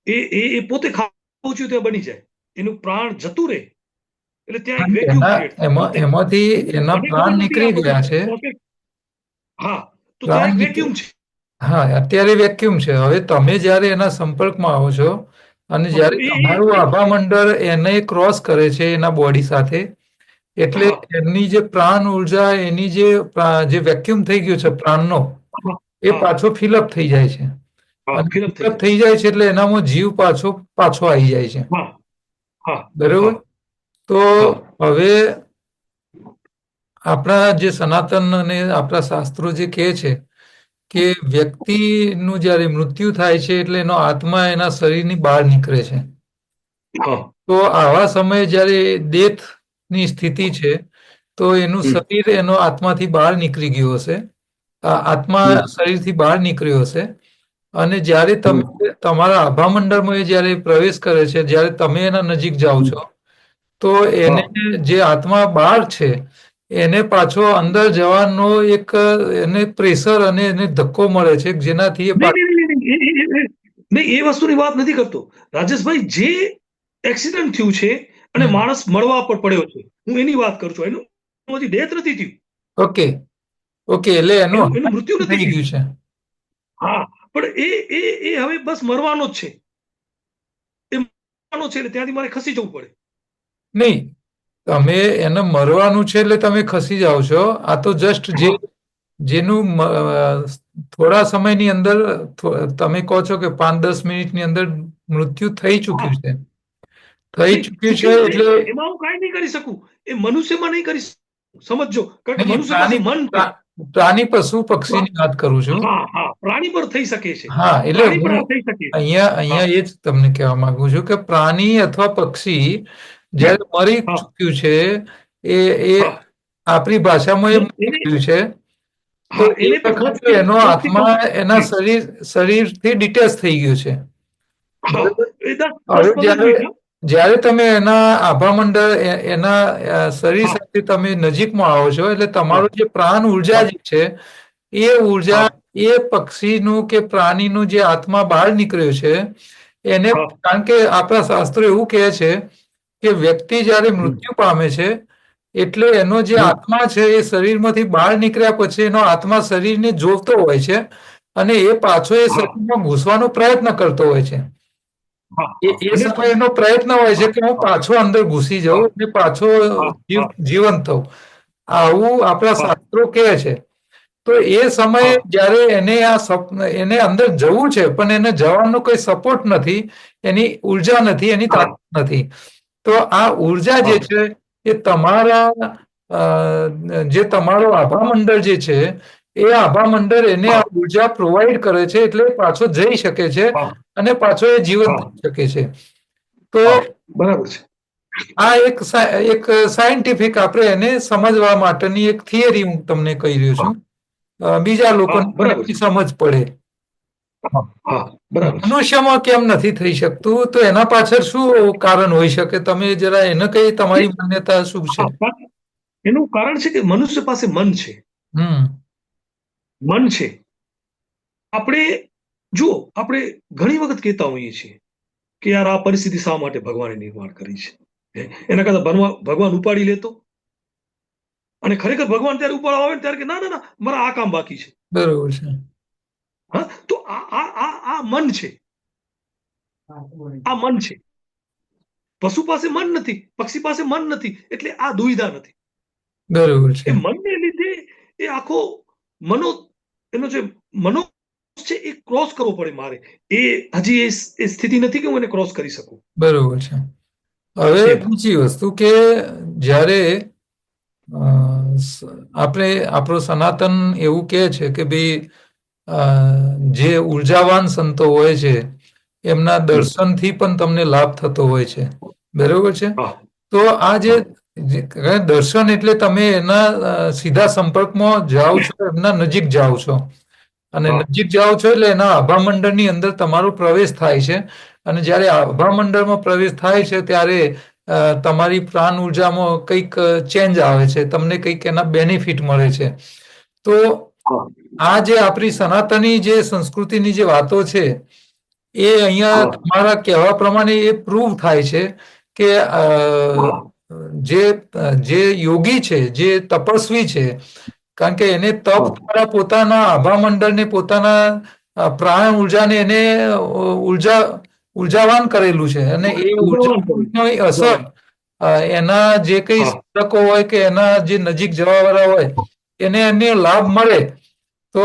એ પોતે ખાવું છું ત્યાં બની જાય. એનું પ્રાણ જતું રહે એટલે ત્યાં એક અને વેક્યુમ એના ક્રિએટ થાય પોતે. એમાંથી એના મને ખબર પ્રાણ નથી આ નીકળી બધું ગયા છે. પ્રોસેસ. હા, તો ત્યાં પ્રાણ એક નીકળી વેક્યુમ છે. હા, અત્યારે વેક્યુમ છે. હવે તમે જ્યારે એના સંપર્કમાં આવો છો અને હા, તો જ્યારે તમારું આભા મંડળ એને ક્રોસ કરે છે એના બોડી સાથે, એટલે હા એમની જે પ્રાણ ઉર્જા, એની જે વેક્યુમ થઈ ગયું છે પ્રાણનો, હા એ હા પાછો ફિલઅપ થઈ જાય છે. હા અને ફિલઅપ થઈ ફિલઅપ જાય. થઈ જાય છે એટલે એનામાં જીવ પાછો પાછો આવી જાય છે. હા હા બરોબર? હા તો હા હવે આપણા જે સનાતન અને આપણા શાસ્ત્રો જે કહે છે કે વ્યક્તિનું જ્યારે મૃત્યુ થાય છે એટલે એનો આત્મા એના શરીરની બહાર નીકળે છે. હા તો આવા સમયે જ્યારે ડેથની સ્થિતિ છે તો એનું હમ, શરીર એનો આત્માથી બહાર નીકળી ગયું હશે. આત્મા હમ, શરીરથી બહાર નીકળ્યો હશે અને જ્યારે તમે હમ. તમારા આભા મંડળમાં એ જ્યારે પ્રવેશ કરે છે, જ્યારે તમે એના નજીક જાઓ છો, તો એને હા જે આત્મા બહાર છે એને પાછો અંદર જવાનો એક એને પ્રેશર અને એને ધક્કો મળે છે જેનાથી એ નહીં નહીં નહીં નહીં, નહીં, એ વસ્તુની વાત નથી કરતો રાજેશભાઈ. જે એક્સિડન્ટ થયું છે અને હમ. માણસ મળવા પર પડ્યો છે, હું એની વાત કરું છું. એનું હજી ડેથ નથી થયું. ઓકે. ઓકે, એટલે એનું એનું મૃત્યુ નથી થઈ થયું. ગયું છે. હા, પણ એ હવે બસ મરવાનો જ છે. એ મરવાનો છે એટલે ત્યાંથી મારે ખસી જવું પડે. નહીં, તમે એને મરવાનું છે એટલે તમે ખસી જાઓ છો. આ તો જસ્ટ હા જેનું થોડા સમયની અંદર તમે કહો છો કે 5-10 મિનિટની અંદર મૃત્યુ થઈ હા ચૂક્યું છે. થઈ નહીં, ચૂક્યું છે ચૂક્યું છે એટલે એમાં હું કાંઈ નહીં કરી શકું. એ મનુષ્યમાં નહીં કરી શકું. સમજજો, કારણ કે નહીં, મનુષ્ય પાસે મન છે. પ્રાણી પશુ પક્ષીની વાત કરું છું. હા, પ્રાણી પર થઈ શકે છે, હા, એટલે પ્રાણી પર હું આ થઈ શકે. અહીંયા એ જ તમને કહેવા માંગુ છું કે પ્રાણી અથવા પક્ષી જ્યારે મરી હા ચૂક્યું છે, એ હા આપણી ભાષામાં એ મરી એને ગયું છે, તો એ એને પણ વખતે એનો આત્મા એના શરીરથી ડિટેચ થઈ ગયું છે. હા બરાબર? એ 10 હવે 15 મિનિટ. જ્યારે તમે એના આભામંડળ એના શરીર હા સાથે તમે નજીકમાં આવો છો, એટલે હા તમારું જે પ્રાણ ઉર્જા હા જે છે, એ ઉર્જા હા એ પક્ષીનું કે પ્રાણીનું જે આત્મા બહાર નીકળ્યો છે એને, હા કારણ કે આપણા શાસ્ત્રો એવું કહે છે કે વ્યક્તિ જ્યારે મૃત્યુ પામે છે એટલે એનો જે આત્મા છે એ શરીરમાંથી બહાર નીકળ્યા પછી એનો આત્મા શરીરને જોવતો હોય છે અને એ પાછો એ હા શરીરમાં ઘૂસવાનો પ્રયત્ન કરતો હોય છે. હા એ અને સમયે એનો પ્રયત્ન હોય છે હા કે હું હા પાછો અંદર ઘૂસી હા જાઉં અને પાછો હા હા જીવંત થઉં. આવું આપણા હા શાસ્ત્રો કહે છે. તો એ સમયે હા જ્યારે એને અંદર જવું છે, પણ એને જવાનો કોઈ સપોર્ટ નથી, એની ઉર્જા નથી, એની હા તાકાત નથી. તો આ ઉર્જા જે હા છે એ જે તમારો આભા મંડળ જે છે, એ આભા મંડળ એને આ હા ઉર્જા પ્રોવાઈડ કરે છે, એટલે પાછો જઈ શકે છે હા અને પાછો એ જીવંત હા થઈ શકે છે. તો હા બરાબર છે. આ એક સાયન્ટિફિક આપણે એને સમજવા માટેની એક થિયરી હું તમને કહી રહ્યો હા છું. બીજા હા લોકોને પણ બરાબર એની છે. સમજ પડે. હા હા બરાબર છે. મનુષ્યમાં કેમ નથી થઈ શકતું, તો એના પાછળ શું કારણ હોઈ શકે? તમે જરા એને કઈ, તમારી માન્યતા શું છે? એનું કારણ છે કે મનુષ્ય પાસે મન છે. હમ. મન છે. આપણે જુઓ, આપણે ઘણી વખત કહેતા હોઈએ છીએ કે યાર આ પરિસ્થિતિ શા માટે ભગવાને નિર્માણ કરી છે. એના કરતા ભગવાન ઉપાડી લેતો. અને ખરેખર ભગવાન ત્યારે ઉપાડવા આવે ત્યારે કે ના ના ના, મારા આ કામ બાકી છે. બરોબર છે. હા, તો આ મન છે. આ મન છે. પશુ પાસે મન નથી, પક્ષી પાસે મન નથી, એટલે આ દુવિધા નથી. બરોબર છે. એ મનને લીધે એ આખો મનો એનો જે મનો છે એ ક્રોસ કરવો પડે મારે. એ હજી એ સ્થિતિ નથી કે હું એને ક્રોસ કરી શકું. બરોબર છે. હવે એમ બીજી વસ્તુ કે જ્યારે આપણે આપણો સનાતન એવું કહે છે કે ભાઈ જે ઉર્જાવાન સંતો હોય છે એમના દર્શનથી પણ તમને લાભ થતો હોય છે. બરોબર છે. હા તો આ જે હા દર્શન એટલે તમે એના સીધા સંપર્કમાં જાઓ છો, એમના નજીક જાઓ છો અને હા નજીક જાઓ છો એટલે એના આભા મંડળની અંદર તમારો પ્રવેશ થાય છે. અને જ્યારે આભા મંડળમાં પ્રવેશ થાય છે ત્યારે તમારી પ્રાણ ઉર્જામાં કંઈક ચેન્જ આવે છે, તમને કંઈક એના બેનિફિટ મળે છે. તો હા આ જે આપણી સનાતની જે સંસ્કૃતિની જે વાતો છે એ અહીંયા હા તમારા કહેવા પ્રમાણે એ પ્રૂવ થાય છે કે હા જે યોગી છે, જે તપસ્વી છે, કારણ કે એને તપ હા દ્વારા પોતાના આભા મંડળને, પોતાના પ્રાણ ઉર્જાને એને ઉર્જાવાન કરેલું છે અને એ ઉદાહરણ તરીકે ઉર્જાની અસર ઉદાહરણ. એના જે કઈ હા સાધકો હોય કે એના જે નજીક જવાવાળા હોય એને લાભ મળે. તો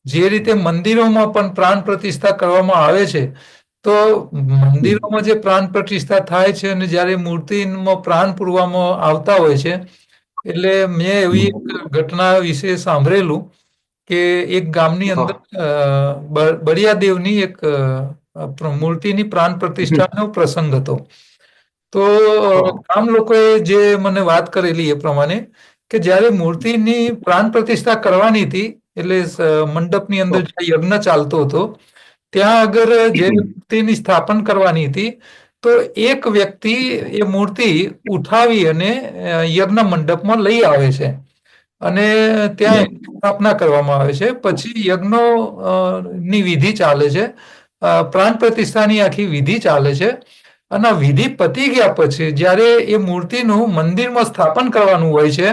જે રીતે મંદિરોમાં પણ પ્રાણ પ્રતિષ્ઠા કરવામાં આવે છે, તો મંદિરોમાં જે પ્રાણ પ્રતિષ્ઠા થાય છે અને જ્યારે મૂર્તિમાં પ્રાણ પૂરવામાં આવતા હોય છે, એટલે મેં એવી એક ઘટના વિશે સાંભળેલું કે એક ગામની અંદર હા બળિયાદેવની એક મૂર્તિની પ્રાણ પ્રતિષ્ઠાનો પ્રસંગ હતો. તો હા ગામ લોકોએ જે મને વાત કરેલી એ પ્રમાણે કે જ્યારે મૂર્તિની પ્રાણ પ્રતિષ્ઠા કરવાની હતી, એટલે મંડપની અંદર જે યજ્ઞ ચાલતો હતો, ત્યાં આગળ જે મૂર્તિની સ્થાપન કરવાની હતી, તો એક વ્યક્તિ એ મૂર્તિ ઉઠાવી અને યજ્ઞ મંડપમાં લઈ આવે છે અને ત્યાં એની સ્થાપના કરવામાં આવે છે. પછી યજ્ઞો ની વિધિ ચાલે છે, પ્રાણ પ્રતિષ્ઠાની આખી વિધિ ચાલે છે અને આ વિધિ પતી ગયા પછી જ્યારે એ મૂર્તિનું મંદિરમાં સ્થાપન કરવાનું હોય છે,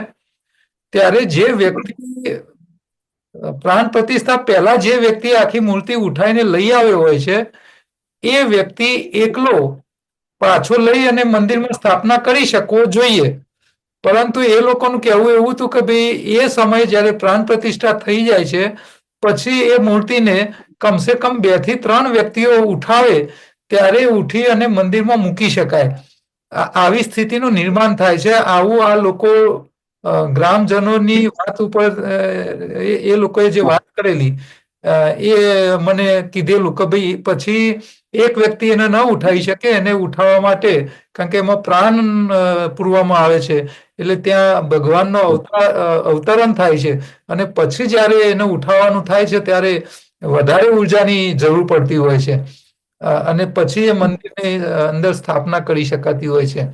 ત્યારે જે વ્યક્તિ પ્રાણ પ્રતિષ્ઠા પહેલા જે વ્યક્તિ આખી મૂર્તિ ઉઠાવીને લઈ આવ્યો હોય છે, એ વ્યક્તિ એકલો પાછો લઈ અને મંદિરમાં સ્થાપના કરી શકવો જોઈએ. પરંતુ એ લોકોનું કહેવું એવું હતું કે ભાઈ એ સમયે જ્યારે પ્રાણ પ્રતિષ્ઠા થઈ જાય છે પછી એ મૂર્તિને કમસે કમ 2 થી 3 વ્યક્તિઓ ઉઠાવે ત્યારે ઉઠી અને મંદિરમાં મૂકી શકાય. આવી સ્થિતિનું નિર્માણ થાય છે. આવું આ લોકો ગ્રામજનોની વાત ઉપર એ લોકોએ જે વાત કરેલી એ મને કીધેલું કે ભાઈ પછી એક વ્યક્તિ એને ન ઉઠાવી શકે, એને ઉઠાવવા માટે, કારણ કે એમાં પ્રાણ પૂરવામાં આવે છે, એટલે ત્યાં ભગવાનનો અવતરણ થાય છે, અને પછી જ્યારે એને ઉઠાવવાનું થાય છે ત્યારે વધારે ઉર્જાની જરૂર પડતી હોય છે, અને પછી એ મંદિરની અંદર સ્થાપના કરી શકાતી હોય છે.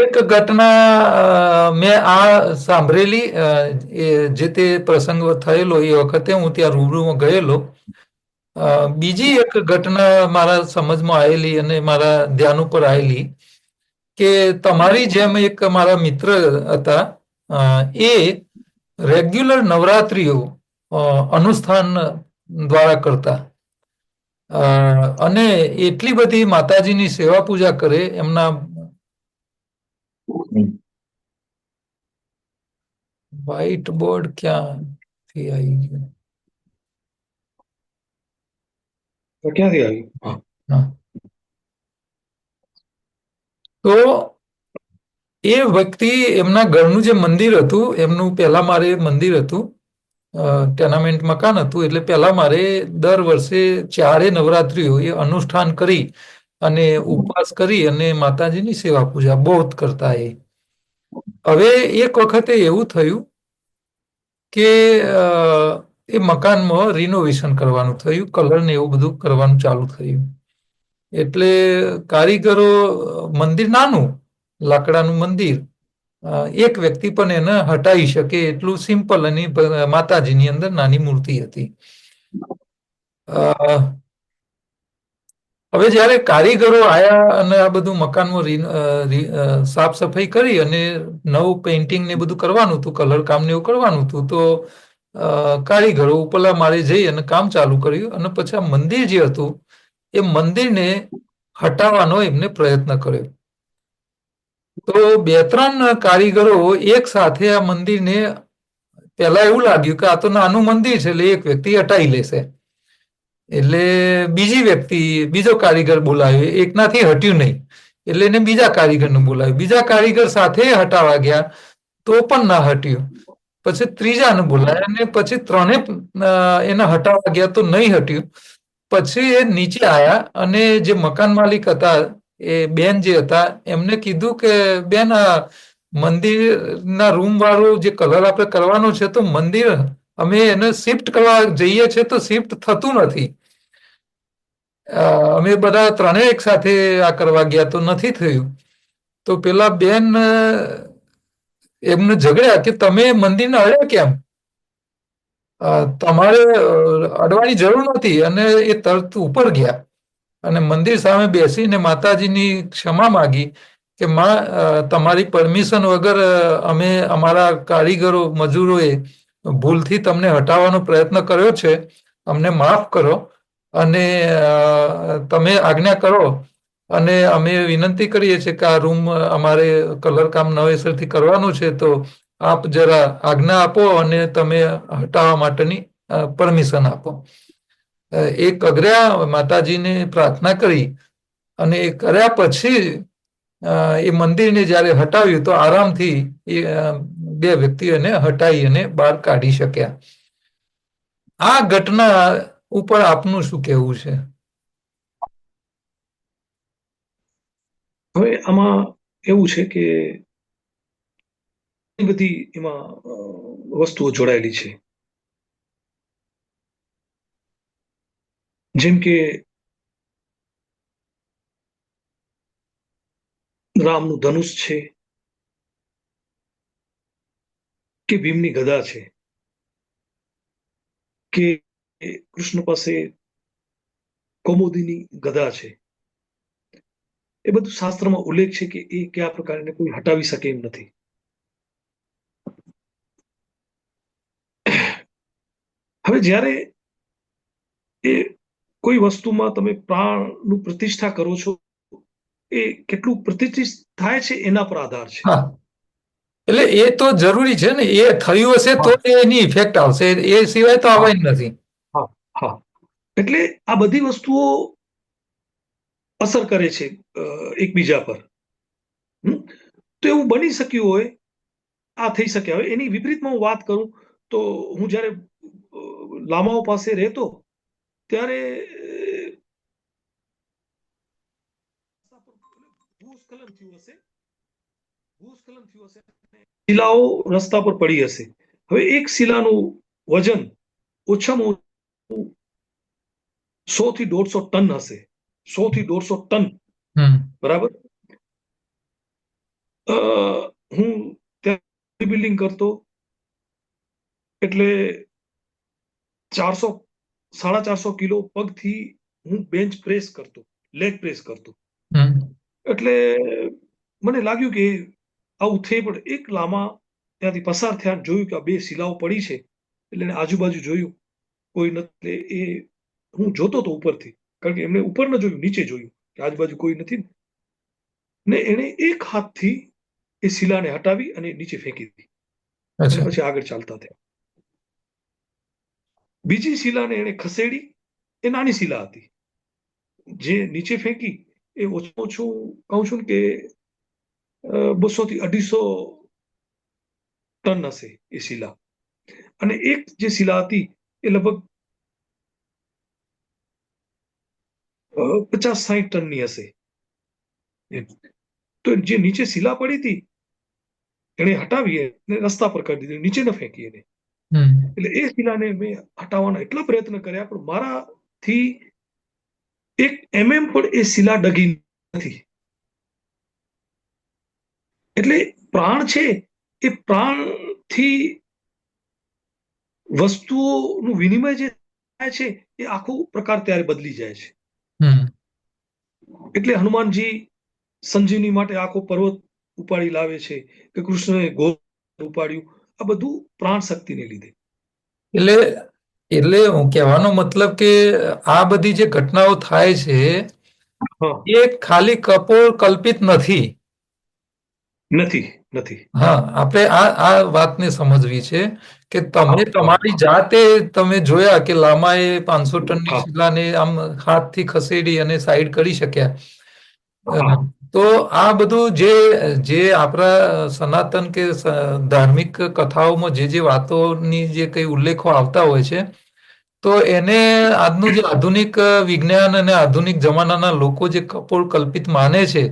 એક ઘટના મેં આ સાંભળેલી, જે તે પ્રસંગ થયેલો એ વખતે હું ત્યાં રૂબરૂમાં ગયેલો. બીજી એક ઘટના મારા સમજમાં આવેલી અને મારા ધ્યાન ઉપર આવેલી કે તમારી જેમ એક મારા મિત્ર હતા, એ રેગ્યુલર નવરાત્રિઓ અનુષ્ઠાન દ્વારા કરતા, અને એટલી બધી માતાજીની સેવા પૂજા કરે. એમના વ્હાઈટ બોર્ડ ક્યાંથી આવી ગયું? ક્યાંથી આવ્યું? હા. તો એ વ્યક્તિ, એમના ઘરનું જે મંદિર હતું, એમનું પહેલા મારે મંદિર હતું, ટેનામેન્ટ મકાન હતું, એટલે પહેલા મારે દર વર્ષે 4 નવરાત્રિઓ એ અનુષ્ઠાન કરી અને ઉપવાસ કરી અને માતાજીની સેવા પૂજા બહુ જ કરતા. હવે એક વખતે એવું થયું કે એ મકાનમાં રિનોવેશન કરવાનું થયું, કલર ને એવું બધું કરવાનું ચાલુ થયું. એટલે કારીગરો, મંદિર નાનું લાકડાનું મંદિર, એક વ્યક્તિ પણ એને હટાવી શકે એટલું સિમ્પલ, અને માતાજીની અંદર નાની મૂર્તિ હતી. હવે જ્યારે કારીગરો આયા અને આ બધું મકાનમાં સાફ સફાઈ કરી અને નવું પેઇન્ટિંગ ને બધું કરવાનું હતું, કલર કામ ને એવું કરવાનું હતું, તો કારીગરો ઉપરલા માળે જઈ અને કામ ચાલુ કર્યું, અને પછી આ મંદિર જે હતું એ મંદિરને હટાવવાનો એમને પ્રયત્ન કર્યો. તો 2-3 કારીગરો એક સાથે આ મંદિરને, પહેલા એવું લાગ્યું કે આ તો નાનું મંદિર છે એટલે એક વ્યક્તિ હટાવી લેશે, એટલે બીજો કારીગર બોલાવ્યો, એકનાથી હટ્યું નહીં એટલે એને બીજા કારીગરને બોલાવ્યો, બીજા કારીગર સાથે હટાવવા ગયા તો પણ ના હટ્યું, પછી ત્રીજાને બોલાવ્યા, અને પછી 3 એને હટાવવા ગયા તો નહીં હટ્યું. પછી એ નીચે આવ્યા અને જે મકાન માલિક હતા, એ બેન જે હતા, એમને કીધું કે બેન, આ મંદિરના રૂમ વાળું જે કલર આપણે કરવાનો છે, તો મંદિર અમે એને શિફ્ટ કરવા જઈએ છીએ તો શિફ્ટ થતું નથી. અમે બધા 3 એક સાથે આ કરવા ગયા તો નથી થયું. તો પેલા બેન એમને ઝઘડ્યા કે તમે મંદિરને અડ્યા કેમ? તમારે અડવાની જરૂર નથી, અને એ તરત ઉપર ગયા અને મંદિર સામે બેસીને માતાજીની ક્ષમા માગી કે માં, તમારી પરમિશન વગર અમે, અમારા કારીગરો, મજૂરોએ ભૂલથી તમને હટાવવાનો પ્રયત્ન કર્યો છે, અમને માફ કરો, અને તમે આજ્ઞા કરો, અને અમે વિનંતી કરીએ છીએ કે આ રૂમ અમારે કલર કામ નવેસરથી કરવાનું છે, તો આપ જરા આજ્ઞા આપો અને તમે હટાવવા માટેની પરમિશન આપો. એ કગર્યા, માતાજીને પ્રાર્થના કરી, અને એ કર્યા પછી એ મંદિરને જ્યારે હટાવ્યું તો આરામથી એ 2 વ્યક્તિઓને હટાવી અને બહાર કાઢી શક્યા. આ ઘટના ઉપર આપનું શું કહેવું છે? હવે આમાં એવું છે કે ઘણી બધી એમાં વસ્તુઓ જોડાયેલી છે. જેમ કે રામનું ધનુષ છે, કે ભીમની ગદા છે, કે કૃષ્ણ પાસે કૌમુદીની ગદા છે. એ બધું શાસ્ત્રમાં ઉલ્લેખ છે કે એ કયા પ્રકારે કોઈ હટાવી શકે એમ નથી. હવે જ્યારે એ કોઈ વસ્તુમાં તમે પ્રાણનું પ્રતિષ્ઠા કરો છો, એ કેટલું પ્રતિષ્ઠિત થાય છે એના પર આધાર છે. હા, એટલે એ તો જરૂરી છે ને, એ થયું હશે તો એની ઇફેક્ટ આવશે, એ સિવાય તો આવવાની નથી. હા, હા. એટલે આ બધી વસ્તુઓ અસર કરે છે એકબીજા પર. તો એવું બની શક્યું હોય આ થઈ શકે. હવે એની વિપરીતમાં હું વાત કરું તો હું જ્યારે લામાઓ પાસે રહેતો ત્યારે ભૂસ્ખલન થયું હશે, શિલાઓ રસ્તા પર પડી હશે. હવે એક શિલાનું વજન ઓછામાં ઓછું 100 થી 150 ટન હશે. 100 થી 150 ટન, બરાબર. હું ત્યાં બિલ્ડિંગ કરતો એટલે 400-450 કિલો પગથી હું બેન્ચ પ્રેસ કરતો, લેગ પ્રેસ કરતો. એટલે મને લાગ્યું કે આવું થઈ પડે. એક લામા ત્યાંથી પસાર થયા, જોયું કે આ બે શિલાઓ પડી છે, એટલે એને આજુબાજુ જોયું, કોઈ નથી. એ હું જોતો હતો ઉપરથી, કારણ કે એમને ઉપર ન જોયું, નીચે જોયું કે આજુબાજુ કોઈ નથી ને એને એક હાથથી એ શિલાને હટાવી અને નીચે ફેંકી દીધી અને પછી આગળ ચાલતા થયા. બીજી શિલાને એને ખસેડી. એ નાની શિલા હતી, જે નીચે ફેંકી એ ઓછું ઓછું કહું છું કે 200 થી 250 ટન હશે એ શિલા. અને એક જે શિલા હતી એ લગભગ 50-60 ટનની હશે. તો જે નીચે શિલા પડી હતી એને હટાવી અને રસ્તા પર કરી દીધી, નીચે ન ફેંકી એને. એટલે એ શિલાને મેં હટાવવાના એટલા પ્રયત્ન કર્યા, પણ મારાથી 1 mm પણ એ શિલા ડગી નથી. એટલે પ્રાણ છે એ પ્રાણથી વસ્તુઓનું વિનિમય જે થાય છે એ આખું પ્રકાર ત્યારે બદલી જાય છે. એટલે હનુમાનજી સંજીવની માટે આખો પર્વત ઉપાડી લાવે છે, કે કૃષ્ણએ ઘોર ઉપાડ્યું. આ બધું પ્રાણ શક્તિને લીધે. એટલે એટલે હું કહેવાનો મતલબ કે આ બધી જે ઘટનાઓ થાય છે એ ખાલી કપોળ કલ્પિત નથી. હા, આપણે આ વાતને સમજવી છે કે તમે તમારી જાતે તમે જોયા કે લામાએ 500 ટનની શિલાને આમ હાથથી ખસેડી અને સાઈડ કરી શક્યા. તો આ બધું જે આપણા સનાતન કે ધાર્મિક કથાઓમાં જે વાતોની જે કઈ ઉલ્લેખો આવતા હોય છે, તો એને આજનું જે આધુનિક વિજ્ઞાન અને આધુનિક જમાનાના લોકો જે કપોળ કલ્પિત માને છે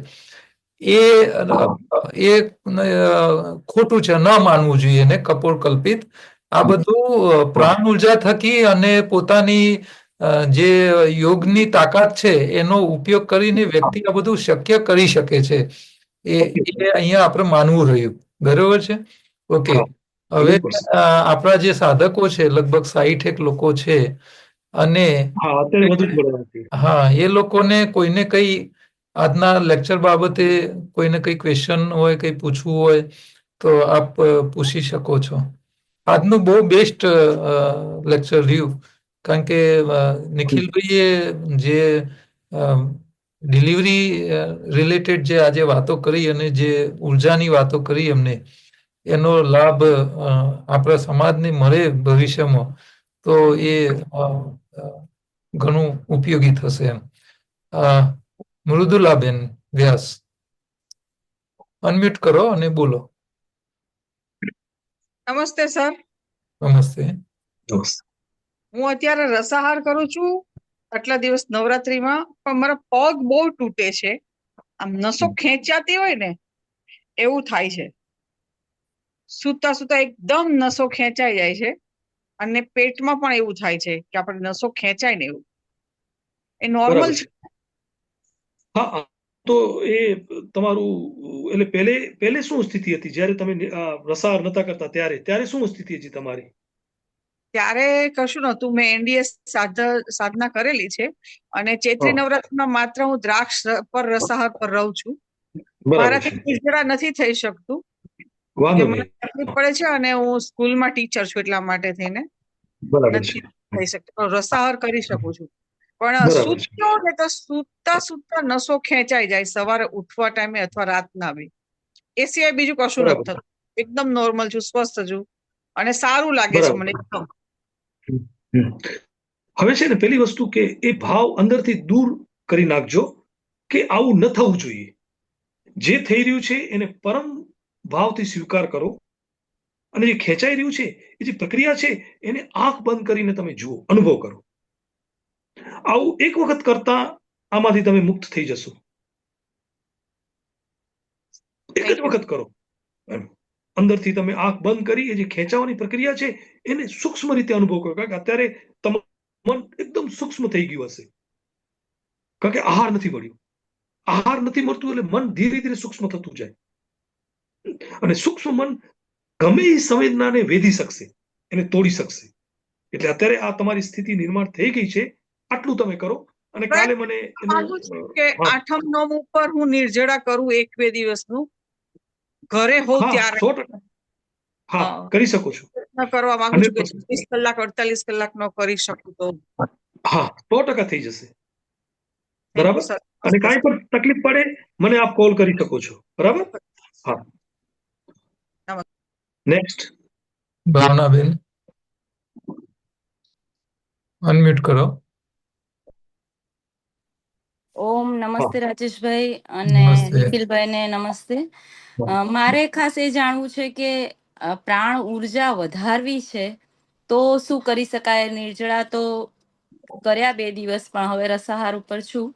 એ ખોટું છે, ન માનવું જોઈએ એને કપોળ કલ્પિત. આ બધું પ્રાણ ઉર્જા થકી અને પોતાની જે યોગની તાકાત છે એનો ઉપયોગ કરીને વ્યક્તિ આ બધું શક્ય કરી શકે છે. એ અહીંયા આપણે માનવું રહ્યું. બરોબર છે? ઓકે. હવે આપણા જે સાધકો છે લગભગ 60 લોકો છે, અને હા, એ લોકોને કોઈને કઈ આજના લેક્ચર બાબતે કોઈને કઈ ક્વેશ્ચન હોય, કઈ પૂછવું હોય તો આપ પૂછી શકો છો. આજનું બહુ બેસ્ટ લેક્ચર રહ્યું, કારણ કે નિખિલભાઈએ જે ડિલિવરી રિલેટેડ જે આજે વાતો કરી અને જે ઉર્જાની વાતો કરી એમને, એનો લાભ આપણા સમાજને મળે ભવિષ્યમાં તો એ ઘણું ઉપયોગી થશે એમ. મૃદુલાબેન વ્યાસ, અનમ્યુટ કરો અને બોલો. નમસ્તે સર. નમસ્તે. હું અત્યારે રસાહાર કરું છું આટલા દિવસ નવરાત્રીમાં, પણ મારા પગ બહુ તૂટે છે. આમ નસો ખેંચાતી હોય ને એવું થાય છે. સૂતા સૂતા એકદમ નસો ખેંચાઈ જાય છે, અને પેટમાં પણ એવું થાય છે કે આપણે નસો ખેંચાય ને એવું. એ નોર્મલ છે? હા, તો એ તમારું એટલે પહેલે શું સ્થિતિ હતી જ્યારે તમે રસાહાર નતા કરતા ત્યારે શું સ્થિતિ હતી તમારી? ત્યારે કશું નતું. મેં એનડીએ સાધના કરેલી છે, અને ચૈત્રી નવરાત્રીમાં માત્ર હું દ્રાક્ષ પર રસાહાર પર રહું છું. મારાથી નિર્જરા નથી થઈ શકતું, મને તકલીફ પડે છે, અને હું સ્કૂલમાં ટીચર છું એટલા માટે થઈને નથી થઈ શકતું. રસાહાર કરી શકું છું, પણ સૂતો ને તો સૂતા નસો ખેંચાઈ જાય સવારે ઉઠવા ટાઈમે અથવા રાતના બી. એ સિવાય બીજું કશું નથી થતું. એકદમ નોર્મલ છું, સ્વસ્થ છું, અને સારું લાગે છે મને એકદમ. હવે છે ને, પેલી વસ્તુ કે એ ભાવ અંદરથી દૂર કરી નાખજો કે આવું ન થવું જોઈએ. જે થઈ રહ્યું છે એને પરમ ભાવથી સ્વીકાર કરો. અને જે ખેંચાઈ રહ્યું છે એ જે પ્રક્રિયા છે એને આંખ બંધ કરીને તમે જુઓ, અનુભવ કરો. આવું એક વખત કરતા આમાંથી તમે મુક્ત થઈ જશો. એક જ વખત કરો. અંદરથી તમે આંખ બંધ કરી એ જે ખેંચાવાની પ્રક્રિયા છે એને સૂક્ષ્મ રીતે અનુભવ કરો. કારણ કે અત્યારે તમારું મન એકદમ સૂક્ષ્મ થઈ ગયું હશે, કારણ કે આહાર નથી મળ્યો. આહાર નથી મળતું એટલે મન ધીરે ધીરે સૂક્ષ્મ થતું જાય, અને સૂક્ષ્મ મન ગમે એ સંવેદનાને વેધી શકશે, એને તોડી શકશે. એટલે અત્યારે આ તમારી સ્થિતિ નિર્માણ થઈ ગઈ છે. આટલું તમે કરો અને કાલે મને કે 8મ 9મ ઉપર હું નિર્જળા કરું 1-2 દિવસનું ઘરે હોઉં ત્યારે 100%. હા, કરી શકો છો. કરવા માંગુ છું કે 24 કલાક 48 કલાક નો કરી શકું તો હા, 100% થઈ જશે. બરાબર. અને કાંઈ પણ તકલીફ પડે મને આપ કોલ કરી શકો છો. બરાબર. હા, નેક્સ્ટ ભાવનાબેન, અનમ્યુટ કરો. ઓમ નમસ્તે રાજેશભાઈ અને નમસ્તે. નિખિલભાઈને નમસ્તે. મારે ખાસ એ જાણવું છે કે પ્રાણ ઉર્જા વધારવી છે તો શું કરી શકાય? નિર્જળા તો કર્યા 2 દિવસ, પણ હવે રસાહાર ઉપર છું,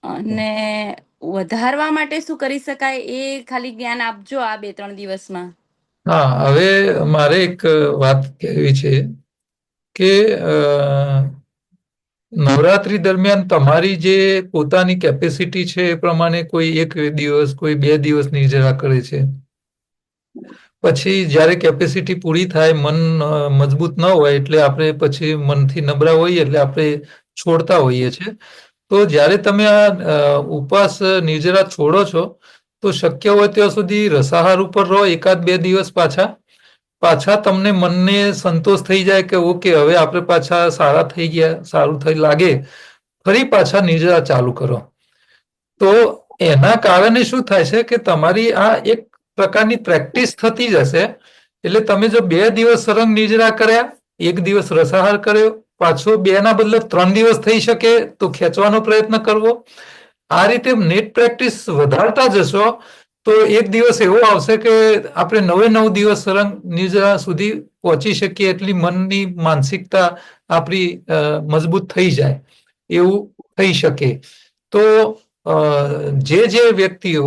અને વધારવા માટે શું કરી શકાય એ ખાલી જ્ઞાન આપજો આ 2-3 દિવસમાં. હા, હવે મારે એક વાત કહેવી છે કે નવરાત્રી દરમિયાન તમારી જે પોતાની કેપેસિટી છે એ પ્રમાણે કોઈ 1 દિવસ, કોઈ 2 દિવસ નિર્જરા કરે છે. પછી જ્યારે કેપેસિટી પૂરી થાય, મન મજબૂત ન હોય એટલે આપણે પછી મનથી નબળા હોઈએ એટલે આપણે છોડતા હોઈએ છીએ. તો જ્યારે તમે આ ઉપવાસ નિર્જરા છોડો છો તો શક્ય હોય ત્યાં સુધી રસાહાર ઉપર રહો 1-2 દિવસ પાછા તમને મનને સંતોષ થઈ જાય કે ઓકે હવે આપણે પાછા સારા થઈ ગયા, સારું થઈ લાગે, ફરી પાછા નિર્જરા ચાલુ કરો. તો એના કારણે શું થાય છે કે તમારી આ એક પ્રકારની પ્રેક્ટિસ થતી જશે. એટલે તમે જો 2 દિવસ સળંગ નિર્જરા કર્યા, 1 દિવસ રસાહાર કર્યો, પાછો 2 ના બદલે 3 દિવસ થઈ શકે તો ખેંચવાનો પ્રયત્ન કરવો. આ રીતે નેટ પ્રેક્ટિસ વધારતા જશો તો એક દિવસ એવો આવશે કે આપણે 9 દિવસ સળંગ નિર્જરા સુધી પહોંચી શકીએ એટલી મનની માનસિકતા આપણી મજબૂત થઈ જાય એવું થઈ શકે. તો જે વ્યક્તિઓ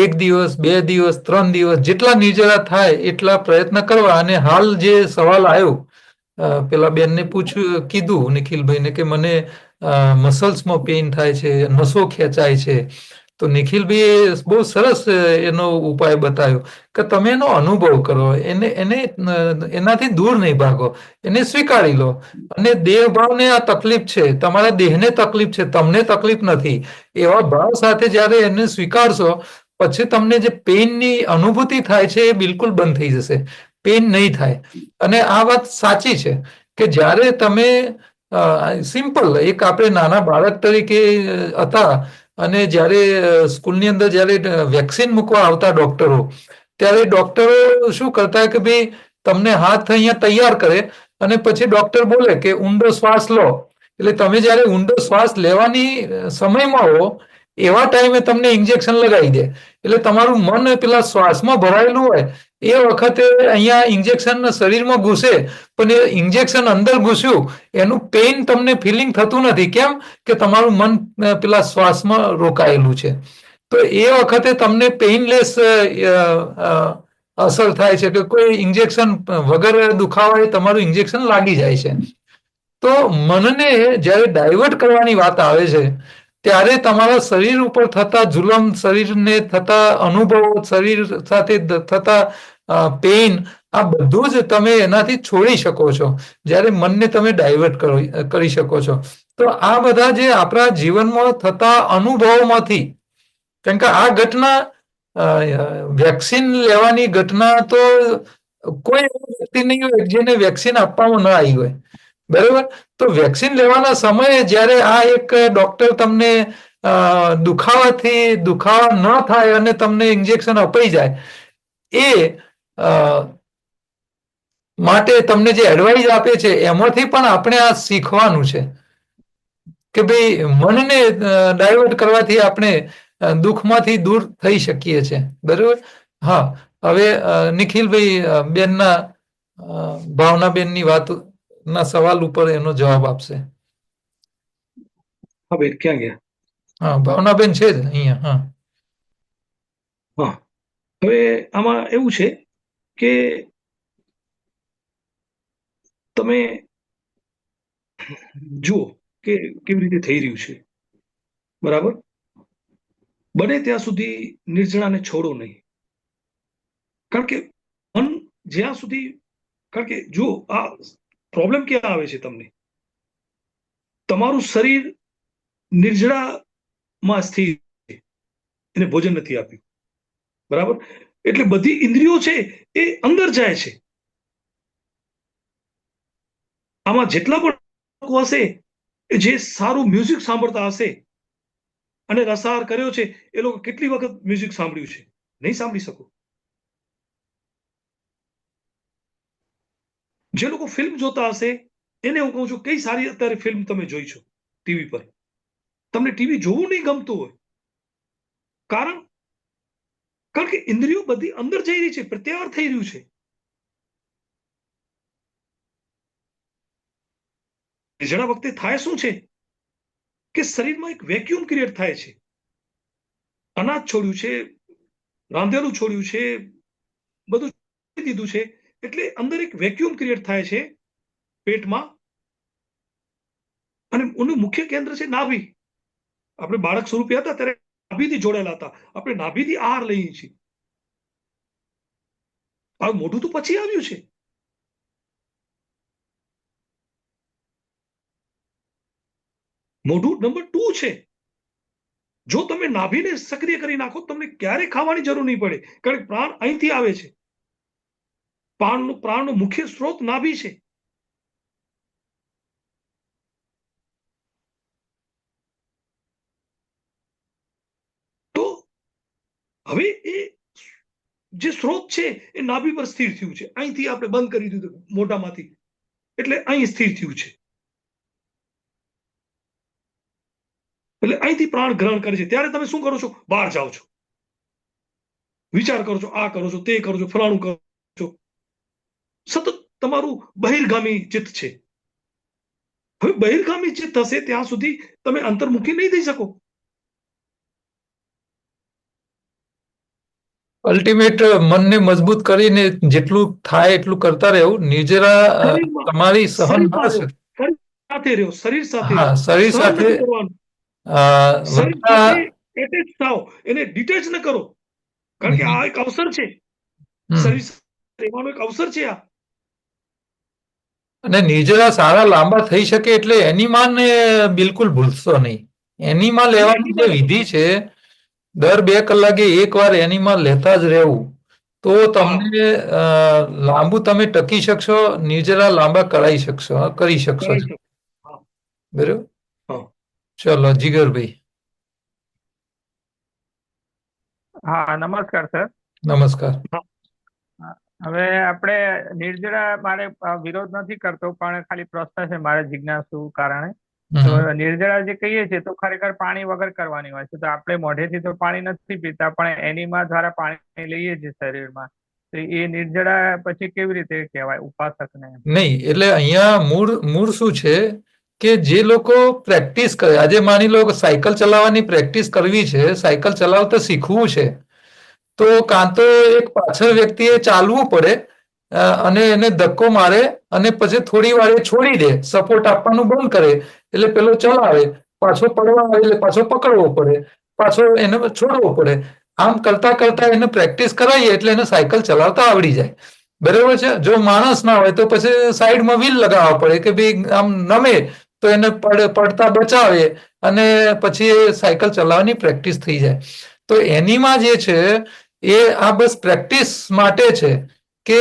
1 દિવસ, 2 દિવસ, 3 દિવસ જેટલા નિર્જરા થાય એટલા પ્રયત્ન કરવા. અને હાલ જે સવાલ આવ્યો, પેલા બેનને કીધું નિખિલભાઈને કે મને મસલ્સમાં પેઇન થાય છે, નસો ખેંચાય છે. તો નિખિલભાઈએ બહુ સરસ એનો ઉપાય બતાવ્યો કે તમે એનો અનુભવ કરો, એનાથી દૂર નહીં ભાગો, એને સ્વીકારી લો. અને દેહ ભાવને આ તકલીફ છે, તમારા દેહને તકલીફ છે, તમને તકલીફ નથી, એવા ભાવ સાથે જ્યારે એને સ્વીકારશો પછી તમને જે પેઇનની અનુભૂતિ થાય છે એ બિલકુલ બંધ થઈ જશે, પેઇન નહીં થાય. અને આ વાત સાચી છે કે જ્યારે તમે સિમ્પલ એક આપણે નાના બાળક તરીકે હતા અને જ્યારે સ્કૂલની અંદર જ્યારે વેક્સિન મૂકવા આવતા ડોક્ટરો, ત્યારે ડોક્ટરો શું કરતા કે ભાઈ તમને હાથ અહીંયા તૈયાર કરે અને પછી ડોક્ટર બોલે કે ઊંડો શ્વાસ લો. એટલે તમે જ્યારે ઊંડો શ્વાસ લેવાની સમયમાં હો એવા ટાઈમે તમને ઇન્જેક્શન લગાવી દે. એટલે તમારું મન પેલા શ્વાસમાં ભરાયેલું હોય એ વખતે અહીંયા ઇન્જેક્શન શરીરમાં ઘૂસે, પણ એ ઇન્જેક્શન અંદર ઘૂસ્યું એનું પેઇન તમને ફિલિંગ થતું નથી. કેમ કે તમારું મન પેલા શ્વાસમાં રોકાયેલું છે. તો એ વખતે તમને પેઇનલેસ અસર થાય છે કે કોઈ ઇન્જેક્શન વગર દુખાવાએ તમારું ઇન્જેક્શન લાગી જાય છે. તો મનને જ્યારે ડાયવર્ટ કરવાની વાત આવે છે ત્યારે તમારા શરીર ઉપર થતા જુલમ, શરીરને થતા અનુભવો, શરીર સાથે થતા પેઇન, આ બધું જ તમે એનાથી છોડી શકો છો જ્યારે મનને તમે ડાયવર્ટ કરી શકો છો. તો આ બધા જે આપણા જીવનમાં થતા અનુભવોમાંથી, કારણ કે આ ઘટના વેક્સિન લેવાની ઘટના તો કોઈ વ્યક્તિ નહીં હોય જેને વેક્સિન આપવામાં ન આવી હોય, બરાબર. તો વેક્સિન લેવાના સમયે જ્યારે આ એક ડોક્ટર તમને દુખાવા ન થાય અને તમને ઇન્જેક્શન અપાઈ જાય એ માટે તમને જે એડવાઇસ આપે છે એમાંથી પણ આપણે આ શીખવાનું છે કે ભાઈ મનને ડાયવર્ટ કરવાથી આપણે દુઃખમાંથી દૂર થઈ શકીએ છીએ, બરાબર. હા, હવે નિખિલભાઈ બેનના ભાવનાબેનની વાતના સવાલ ઉપર એનો જવાબ આપશે. હા બેન, ક્યાં ગયા? હા, ભાવનાબેન છે જ અહીંયા. હા, હવે આમાં એવું છે કે તમે જુઓ કે કેવી રીતે થઈ રહ્યું છે, બરાબર? બને ત્યાં સુધી નિર્જળાને છોડો નહીં, કારણ કે મન જ્યાં સુધી, કારણ કે જો આ પ્રોબ્લેમ ક્યાં આવે છે, તમને તમારું શરીર નિર્જળામાં સ્થિર છે, એને ભોજન નથી આપ્યું, બરાબર? એટલે બધી ઇન્દ્રિયો છે એ અંદર જાય છે. આમાં જેટલા પણ લોકો હશે જે સારું મ્યુઝિક સાંભળતા હશે અને રસાહાર કર્યો છે, એ લોકો કેટલી વખત મ્યુઝિક સાંભળ્યું છે? નહીં સાંભળી શકો. જે લોકો ફિલ્મ જોતા હશે એને હું કહું છું, કઈ સારી અત્યારે ફિલ્મ તમે જોઈ છો ટીવી પર? તમને ટીવી જોવું નહીં ગમતું હોય, કારણ કે ઇન્દ્રિયો બધી અંદર જઈ રહી છે, પ્રત્યાહાર થઈ રહ્યું છે. નિર્જળા વખતે થાય શું છે કે શરીરમાં એક વેક્યુમ ક્રિએટ થાય છે. અનાજ છોડ્યું છે, રાંધેલું છોડ્યું છે, બધું છોડી દીધું છે, એટલે અંદર એક વેક્યુમ ક્રિએટ થાય છે પેટમાં. અને એનું મુખ્ય કેન્દ્ર છે નાભી. આપણે બાળક સ્વરૂપે હતા ત્યારે નાભીથી જોડાયેલા હતા, આપણે નાભીથી આહાર લઈએ છીએ. આ મોઢું તો પછી આવ્યું છે. મોઢું નંબર 2 છે. જો તમે નાભીને સક્રિય કરી નાખો, તમને ક્યારે ખાવાની જરૂર નહીં પડે, કારણ કે પ્રાણ અહીંથી આવે છે. પ્રાણનો મુખ્ય સ્ત્રોત નાભી છે. તો હવે એ જે સ્ત્રોત છે એ નાભી પર સ્થિર થયું છે. અહીંથી આપણે બંધ કરી દીધું મોઢામાંથી, એટલે અહીં સ્થિર થયું છે. એટલે અહીંથી પ્રાણ ગ્રહણ કરે છે. ત્યારે તમે શું કરો છો? બહાર જાઓ છો, વિચાર કરો છો, આ કરો છો, તે કરો છો, ફલાણું કરો છો. સતત તમારું બહિર્ગામી ચિત્ત છે. હવે બહિર્ગામી ચિત્ત હશે ત્યાં સુધી તમે અંતર્મુખી નહીં થઈ શકો. અલ્ટિમેટ મનને મજબૂત કરીને જેટલું થાય એટલું કરતા રહેવું. નિર્જરા તમારી સહન ના શકે. સાથે રહ્યો, શરીર સાથે હા, શરીર સાથે કરવાનું. શરીર વધતા સાથે એટેચ થાઓ, એને ડિટેચ ન કરો, કારણ કે આ એક અવસર છે. શરીર સાથે રહેવાનો એક અવસર છે આ. અને નિર્જરા સારા લાંબા થઈ શકે એટલે એનીમાને બિલકુલ ભૂલશો નહીં. એનીમા લેવાની જે વિધિ છે, દર 2 કલાકે એકવાર એનીમા લેતા જ રહેવું, તો તમને લાંબુ તમે ટકી શકશો, નિર્જરા લાંબા કરી શકશો. બરાબર? ચલો જીગરભાઈ. હા, નમસ્કાર સર. નમસ્કાર. હવે આપણે નિર્જરા, મારે વિરોધ નથી કરતો, પણ ખાલી પ્રશ્ન છે મારે જિજ્ઞાસુ કારણે. તો નિર્જરા જે કહીએ છીએ તો ખરેખર પાણી વગર કરવાની હોય છે. તો આપણે મોઢેથી તો પાણી નથી પીતા, પણ એનીમા દ્વારા પાણી લઈએ છીએ શરીરમાં. તો એ નિર્જરા પછી કેવી રીતે કહેવાય ઉપાસકને? નહીં, એટલે અહીંયા મૂળ શું છે કે જે લોકો પ્રેક્ટિસ કરે, આજે માની લો કે સાયકલ ચલાવવાની પ્રેક્ટિસ કરવી છે, સાયકલ ચલાવતા શીખવું છે, તો કાં તો એક પાછળ વ્યક્તિએ ચાલવું પડે અને એને ધક્કો મારે અને પછી થોડી વાર છોડી દે, સપોર્ટ આપવાનું બંધ કરે, એટલે પેલો ચલાવે, પાછો પડવા આવે એટલે પાછો પકડવો પડે, પાછો એને છોડવો પડે. આમ કરતા કરતા એને પ્રેક્ટિસ કરાવીએ એટલે એને સાયકલ ચલાવતા આવડી જાય. બરાબર છે? જો માણસ ના હોય તો પછી સાઈડમાં વ્હીલ લગાવવા પડે કે ભાઈ આમ નમે તો એને પડતા બચાવે અને પછી સાયકલ ચલાવવાની પ્રેક્ટિસ થઈ જાય. તો એનીમાં જે છે એ આ બસ પ્રેક્ટિસ માટે છે કે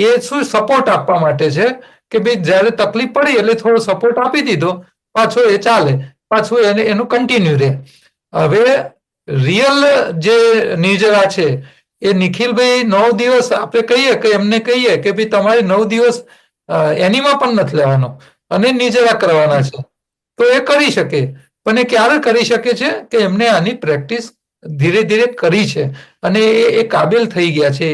એ શું સપોર્ટ આપવા માટે છે કે ભાઈ જ્યારે તકલીફ પડી એટલે થોડો સપોર્ટ આપી દીધો, પાછો એ ચાલે, પાછું એનું કન્ટિન્યુ રહે. હવે રિયલ જે નિર્જરા છે એ નિખિલભાઈ 9 દિવસ આપણે કહીએ કે એમને કહીએ કે ભાઈ તમારે 9 દિવસ એનીમાં પણ નથી લેવાનો અને નિર્જરા કરવાના છે, તો એ કરી શકે. પણ એ ક્યારે કરી શકે છે કે એમને આની પ્રેક્ટિસ ધીરે ધીરે કરી છે અને એ કાબિલ થઈ ગયા છે,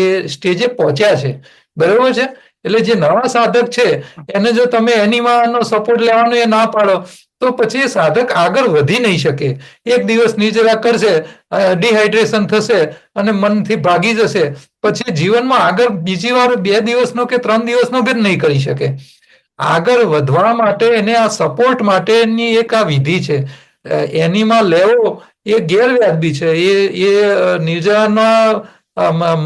એ સ્ટેજે પહોંચ્યા છે, બરોબર છે. એટલે જે નવા સાધક છે એને જો તમે એનિમાનો સપોર્ટ લેવાનો એ ના પાડો તો પછી એ સાધક આગળ વધી નહીં શકે. એક દિવસ નિર્જરા કરશે, ડિહાઇડ્રેશન થશે અને મનથી ભાગી જશે, પછી જીવનમાં આગળ બીજી વાર 2 દિવસનો કે 3 દિવસનો બી નહીં કરી શકે. આગળ વધવા માટે એને આ સપોર્ટ માટેની એક આ વિધિ છે. એનિમા લેવો એ ગેરવ્યાજબી છે, એ નિર્જરાના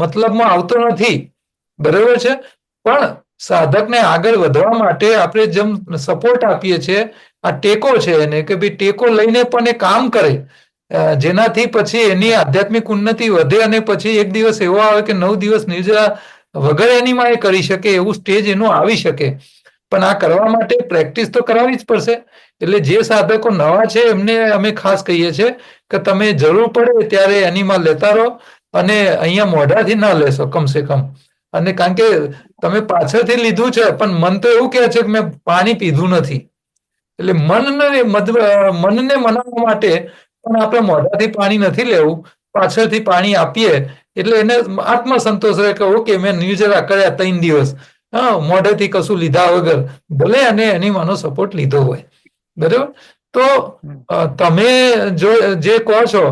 મતલબમાં આવતો નથી, બરાબર છે. પણ સાધકને આગળ વધવા માટે આપણે જેમ સપોર્ટ આપીએ છીએ, આ ટેકો છે એને, કે ભાઈ ટેકો લઈને પણ એ કામ કરે, જેનાથી પછી એની આધ્યાત્મિક ઉન્નતિ વધે અને પછી એક દિવસ એવો આવે કે 9 દિવસ નિર્જરા વગર એનીમાં એ કરી શકે, એવું સ્ટેજ એનું આવી શકે. પણ આ કરવા માટે પ્રેક્ટિસ તો કરાવવી જ પડશે. એટલે જે સાધકો નવા છે એમને અમે ખાસ કહીએ છીએ કે તમે જરૂર પડે ત્યારે એનીમાં લેતા રહો અને અહીંયા મોઢાથી ના લેશો કમસે કમ. અને કારણ કે તમે પાછળથી લીધું છે પણ મન તો એવું કહે છે કે મેં પાણી પીધું નથી. એટલે મનને મનાવવા માટે પણ આપણે મોઢાથી પાણી નથી લેવું, પાછળથી પાણી આપીએ એટલે એને આત્મસંતોષ રહે કે ઓકે મેં નિર્જરા કર્યા 3 દિવસ, મોઢેથી કશું લીધા વગર, ભલે અને એનિમાનો સપોર્ટ લીધો હોય, બરાબર. તો તમે જે કહો છો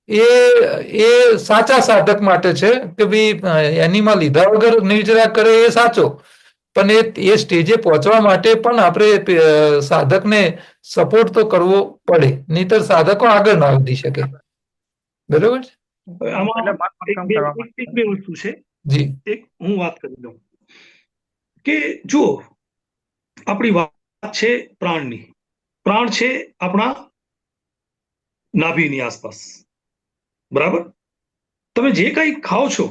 એ સાચા સાધક માટે છે કે ભાઈ એનિમા લીધા વગર નિર્જરા કરે એ સાચો, પણ એ સ્ટેજે પહોંચવા માટે પણ આપણે સાધકને સપોર્ટ તો કરવો પડે, નહીતર સાધકો આગળ ના વધી શકે, બરોબર છે. આમાં એક બે વસ્તુ છે. જી, એક હું વાત કરી દઉં કે જો આપણી વાત છે પ્રાણની, પ્રાણ છે આપણા નાભીની આસપાસ, બરાબર. તમે જે કંઈ ખાઓ છો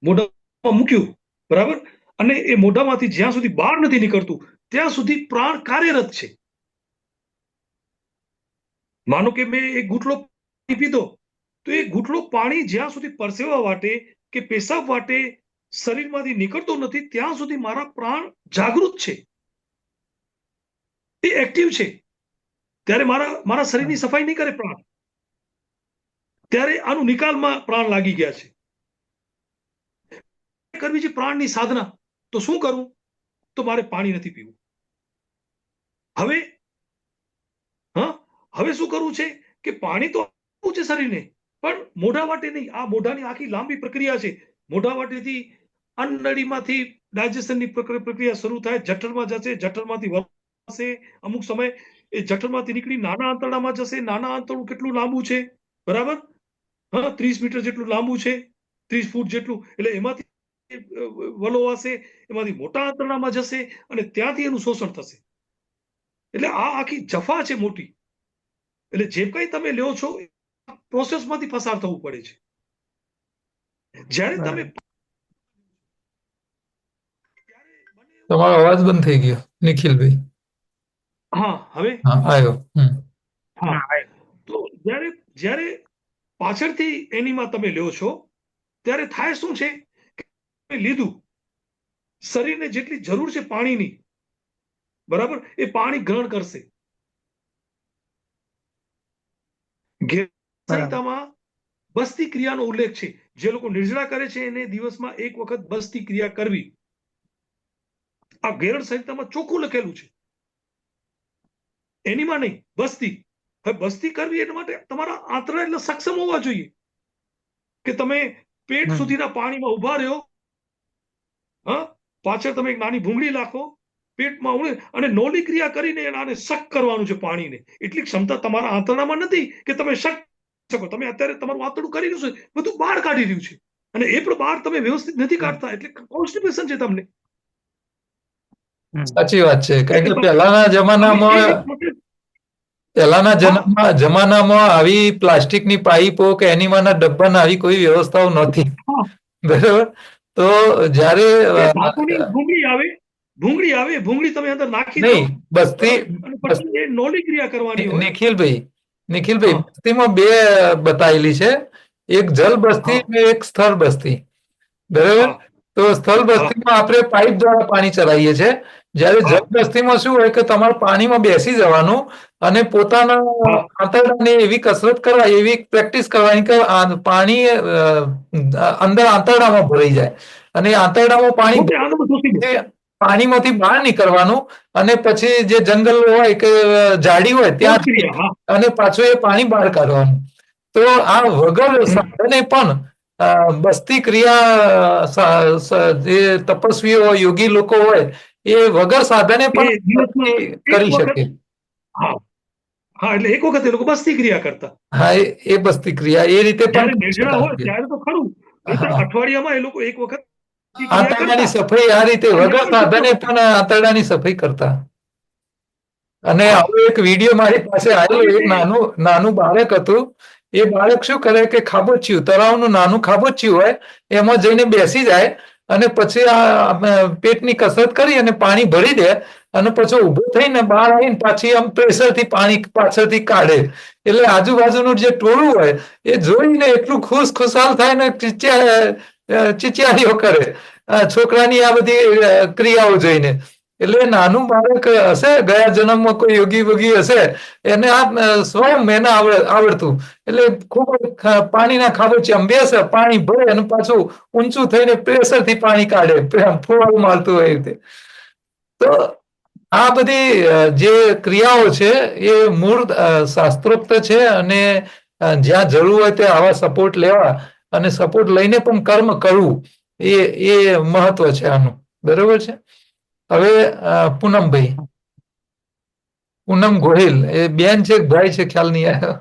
મોઢામાં મૂક્યું, બરાબર, અને એ મોઢામાંથી જ્યાં સુધી બહાર નથી નીકળતું ત્યાં સુધી પ્રાણ કાર્યરત છે. માનો કે મેં એક ઘૂંટડો પાણી પીધો તો એ ઘૂંટડો પાણી જ્યાં સુધી પરસેવા વાટે કે પેશાબ વાટે શરીરમાંથી નીકળતો નથી ત્યાં સુધી મારા પ્રાણ જાગૃત છે, એ એક્ટિવ છે. ત્યારે મારા શરીરની સફાઈ નહીં કરે પ્રાણ, ત્યારે આનું નિકાલમાં પ્રાણ લાગી ગયા છે. કરવી છે પ્રાણની સાધના, તો શું કરવું? તો મારે પાણી નથી પીવું. હવે શું કરવું છે કે પાણી તો આપવું છે શરીરને, પણ મોઢા વાટે નહીં. આ મોઢાની આખી લાંબી પ્રક્રિયા છે. મોઢા વાટેથી અન્નનળીમાંથી ડાયજેશનની પ્રક્રિયા શરૂ થાય, જઠરમાં જશે, જઠરમાંથી વળશે, અમુક સમય એ જઠરમાંથી નીકળી નાના આંતરડામાં જશે. નાના આંતરડું કેટલું લાંબુ છે, બરાબર? 30 મીટર જેટલું લાંબુ છે, 30 ફૂટ જેટલું. એટલે એમાંથી વલોવાશે, એમાંથી મોટા આંતરડામાં જશે અને ત્યાંથી એનું શોષણ થશે. એટલે આ આખી જફા છે મોટી. એટલે જે કંઈ તમે લ્યો છો પ્રોસેસમાંથી પસાર થવું પડે છે. જ્યારે તમે તમારો અવાજ બંધ થઈ ગયો નિખિલભાઈ. હવે આવ્યો. તો જ્યારે પાછળથી એનીમાં તમે લ્યો છો ત્યારે થાય શું છે કે લીધું, શરીરને જેટલી જરૂર છે પાણીની, બરાબર, એ પાણી ગ્રહણ કરશે. સંહિતામાં બસ્તી ક્રિયાનો ઉલ્લેખ છે. જે લોકો નિર્જળા કરે છે એને દિવસમાં એક વખત બસ્તી ક્રિયા કરવી. આ ગેરળ સંહિતામાં ચોખ્ખું લખેલું છે, એનીમાં નહીં, બસ્તી. હવે બસ્તી કરવી એના માટે તમારા આંતરડા એટલે સક્ષમ હોવા જોઈએ કે તમે પેટ સુધીના પાણીમાં ઉભા રહ્યો, પાછળ તમે એક નાની ભૂંગળી નાખો, પેટમાં ઉડે અને નોલી ક્રિયા કરીને આને શક કરવાનું છે પાણીને. એટલી ક્ષમતા તમારા આંતરડામાં નથી કે તમે શક શકો. તમે અત્યારે તમારું આંતરડું કરી રહ્યું છે, બધું બહાર કાઢી રહ્યું છે, અને એ પણ બહાર તમે વ્યવસ્થિત નથી કાઢતા, એટલે કોન્સ્ટિપેશન છે તમને. સાચી વાત છે. કારણ કે પહેલાના જમાનામાં આવી પ્લાસ્ટિકની પાઇપો કે એનિમાના ડબ્બાના આવી કોઈ વ્યવસ્થાઓ નહોતી, બરાબર. તો જ્યારે ભૂંગળી આવે, ભૂંગળી તમે અંદર નાખી દો, નહીં બસ્તી, પછી એ નોલી ક્રિયા કરવાની હોય. નિખિલભાઈ બસ્તીમાં 2 બતાવેલી છે, એક જલ બસ્તી અને એક સ્થળ બસ્તી, બરાબર. તો સ્થળ બસ્તીમાં આપણે પાઇપ દ્વારા પાણી ચલાવીએ છીએ જ્યારે હા. જબરદસ્તીમાં શું હોય કે તમારે પાણીમાં બેસી જવાનું અને પોતાના હા. આંતરડાની એવી કસરત કરવાની, એવી પ્રેક્ટિસ કરવાની કે પાણી અંદર આંતરડામાં ભરાઈ જાય અને આંતરડામાં પાણી પોતે આંગળમાં શોષી લે. પાણીમાંથી બહાર નીકળવાનું અને પછી જે જંગલ હોય કે ઝાડી હોય ત્યાં ક્રિયા. હા. અને પાછું એ પાણી બહાર કાઢવાનું. તો આ વગર સાધને પણ બસ્તી ક્રિયા જે તપસ્વીઓ યોગી લોકો હોય એ વગર સાધને એ દિવસમાં પણ એક કરી વખત. શકે. હા. હા, એટલે એક વખત એ લોકો બસ્તી ક્રિયા કરતા. હા, એ બસ્તી ક્રિયા એ રીતે પણ જ્યારે કરી નિર્જળા હોય શકાય. ત્યારે તો ખરું, નહીંતર હા. અઠવાડિયામાં એ લોકો એક વખત બસ્તી ક્રિયા આંતરડાની કરતા. સફાઈ આ રીતે અને વગર પણ સાધને શુદ્ધ પણ આંતરડાની સફાઈ કરતા. અને હા. આવો એક વિડીયો મારી પાસે આવેલો, એક નાનું બાળક હતું. એ બાળક શું કરે કે ખાબોચિયું, તળાવનું નાનું ખાબોચિયું હોય એમાં જઈને બેસી જાય અને પછી આ પેટની કસરત કરી અને પાણી ભરી દે અને પછી ઊભો થઈને બહાર આવીને પાછી આમ પ્રેશરથી પાણી પાછળથી કાઢે. એટલે આજુબાજુનું જે ટોળું હોય એ જોઈને એટલું ખુશાલ થાય ને ચીચિયારીઓ કરે છોકરાની આ બધી ક્રિયાઓ જોઈને. એટલે નાનું બાળક હશે, ગયા જન્મમાં કોઈ યોગી વોગી હશે, એને આ સ્વયં એને આવડતું. એટલે ખૂબ પાણીના ખાબોચિયામાં બેસે, પાણી ભરે અને પાછું ઊંચું થઈને પ્રેશરથી પાણી કાઢે, ફુવારો મારતું હોય એ રીતે. તો આ બધી જે ક્રિયાઓ છે એ મૂળ શાસ્ત્રોક્ત છે અને જ્યાં જરૂર હોય તે આવા સપોર્ટ લેવા અને સપોર્ટ લઈને પણ કર્મ કરવું એ મહત્વ છે આનું. બરોબર છે. હવે પૂનમભાઈ, પૂનમ ગોહિલ, એ બેન છે કે ભાઈ છે ખ્યાલ નહીં આવ્યો.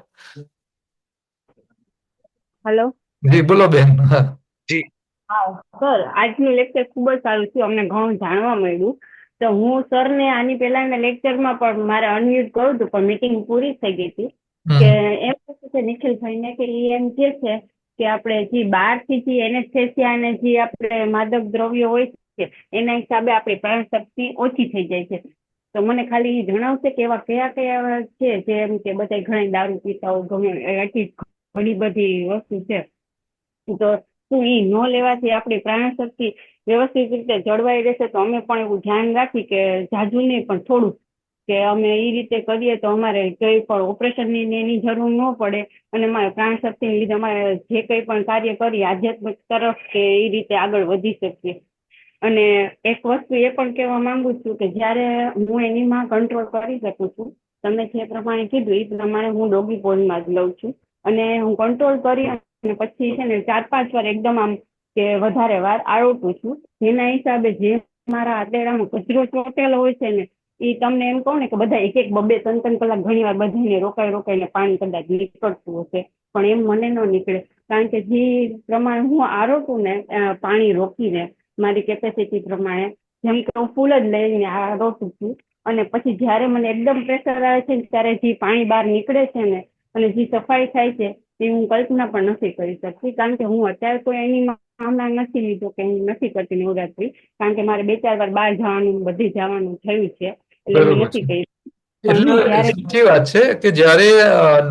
હેલો. જી બોલો બેન. જી. હા સર, આજનું લેક્ચર ખૂબ જ સારું થયું, અમને ઘણું જાણવા મળ્યું. તો હું સરને આની પહેલાના લેક્ચરમાં પણ મારે અનમ્યુટ કર્યું હતું પણ મીટિંગ પૂરી થઈ ગઈ હતી કે એમ કહે છે નિખિલભાઈને કે એ એમ કહે છે કે આપણે જે બહારથી જે એનેસ્થેસિયા અને જે આપણે માદક દ્રવ્યો હોય છે એના હિસાબે આપણી પ્રાણશક્તિ ઓછી થઈ જાય છે. તો મને ખાલી જણાવશે કે એવા કયા કયા છે જેમ કે બધા ઘણી દારૂ પીતા હોય, ઘણી બધી વસ્તુ છે, તો શું એ ન લેવાથી આપણી પ્રાણશક્તિ વ્યવસ્થિત રીતે જળવાઈ રહેશે? તો અમે પણ એવું ધ્યાન રાખી કે જાજુ નહીં પણ થોડું, કે અમે એ રીતે કરીએ તો અમારે કઈ પણ ઓપરેશનની એની જરૂર ન પડે અને અમારે પ્રાણશક્તિને લીધે અમારે જે કંઈ પણ કાર્ય કરીએ આધ્યાત્મિક તરફ કે એ રીતે આગળ વધી શકીએ. અને એક વસ્તુ એ પણ કહેવા માંગુ છું કે જ્યારે હું એનીમાં કંટ્રોલ કરી શકું છું, તમે જે પ્રમાણે કીધું એ પ્રમાણે હું ડોગી પોઝમાં જ લઉં છું અને હું કંટ્રોલ કરી અને પછી છે ને 4-5 વાર એકદમ આમ કે વધારે વાર આરોટું છું, જેના હિસાબે જે મારા આંતરડામાં કચરો ચોટેલો હોય છે ને એ તમને એમ કહું ને કે બધા 1-1, 2-2, 3-3 કલાક ઘણી વાર બધાને રોકાઈને પાણી કદાચ નીકળતું હશે પણ એમ મને ન નીકળે, કારણ કે જે પ્રમાણે હું આરોટું ને પાણી રોકીને મારી કેપેસિટી પ્રમાણે, જેમ કે હું ફૂલ જ લઈને આરોટું છું અને પછી જ્યારે મને એકદમ પ્રેશર આવે છે ત્યારે જે પાણી બહાર નીકળે છે ને અને જે સફાઈ થાય છે એ હું કલ્પના પણ નથી કરી શકતી, કારણ કે હું અત્યારે કોઈ એની હમણાં નથી લીધો કે હું નથી કરતી નવરાત્રી, કારણ કે મારે 2-4 વાર બહાર જવાનું બધે જવાનું થયું છે એટલે હું નથી કરી. એટલે સાચી વાત છે કે જ્યારે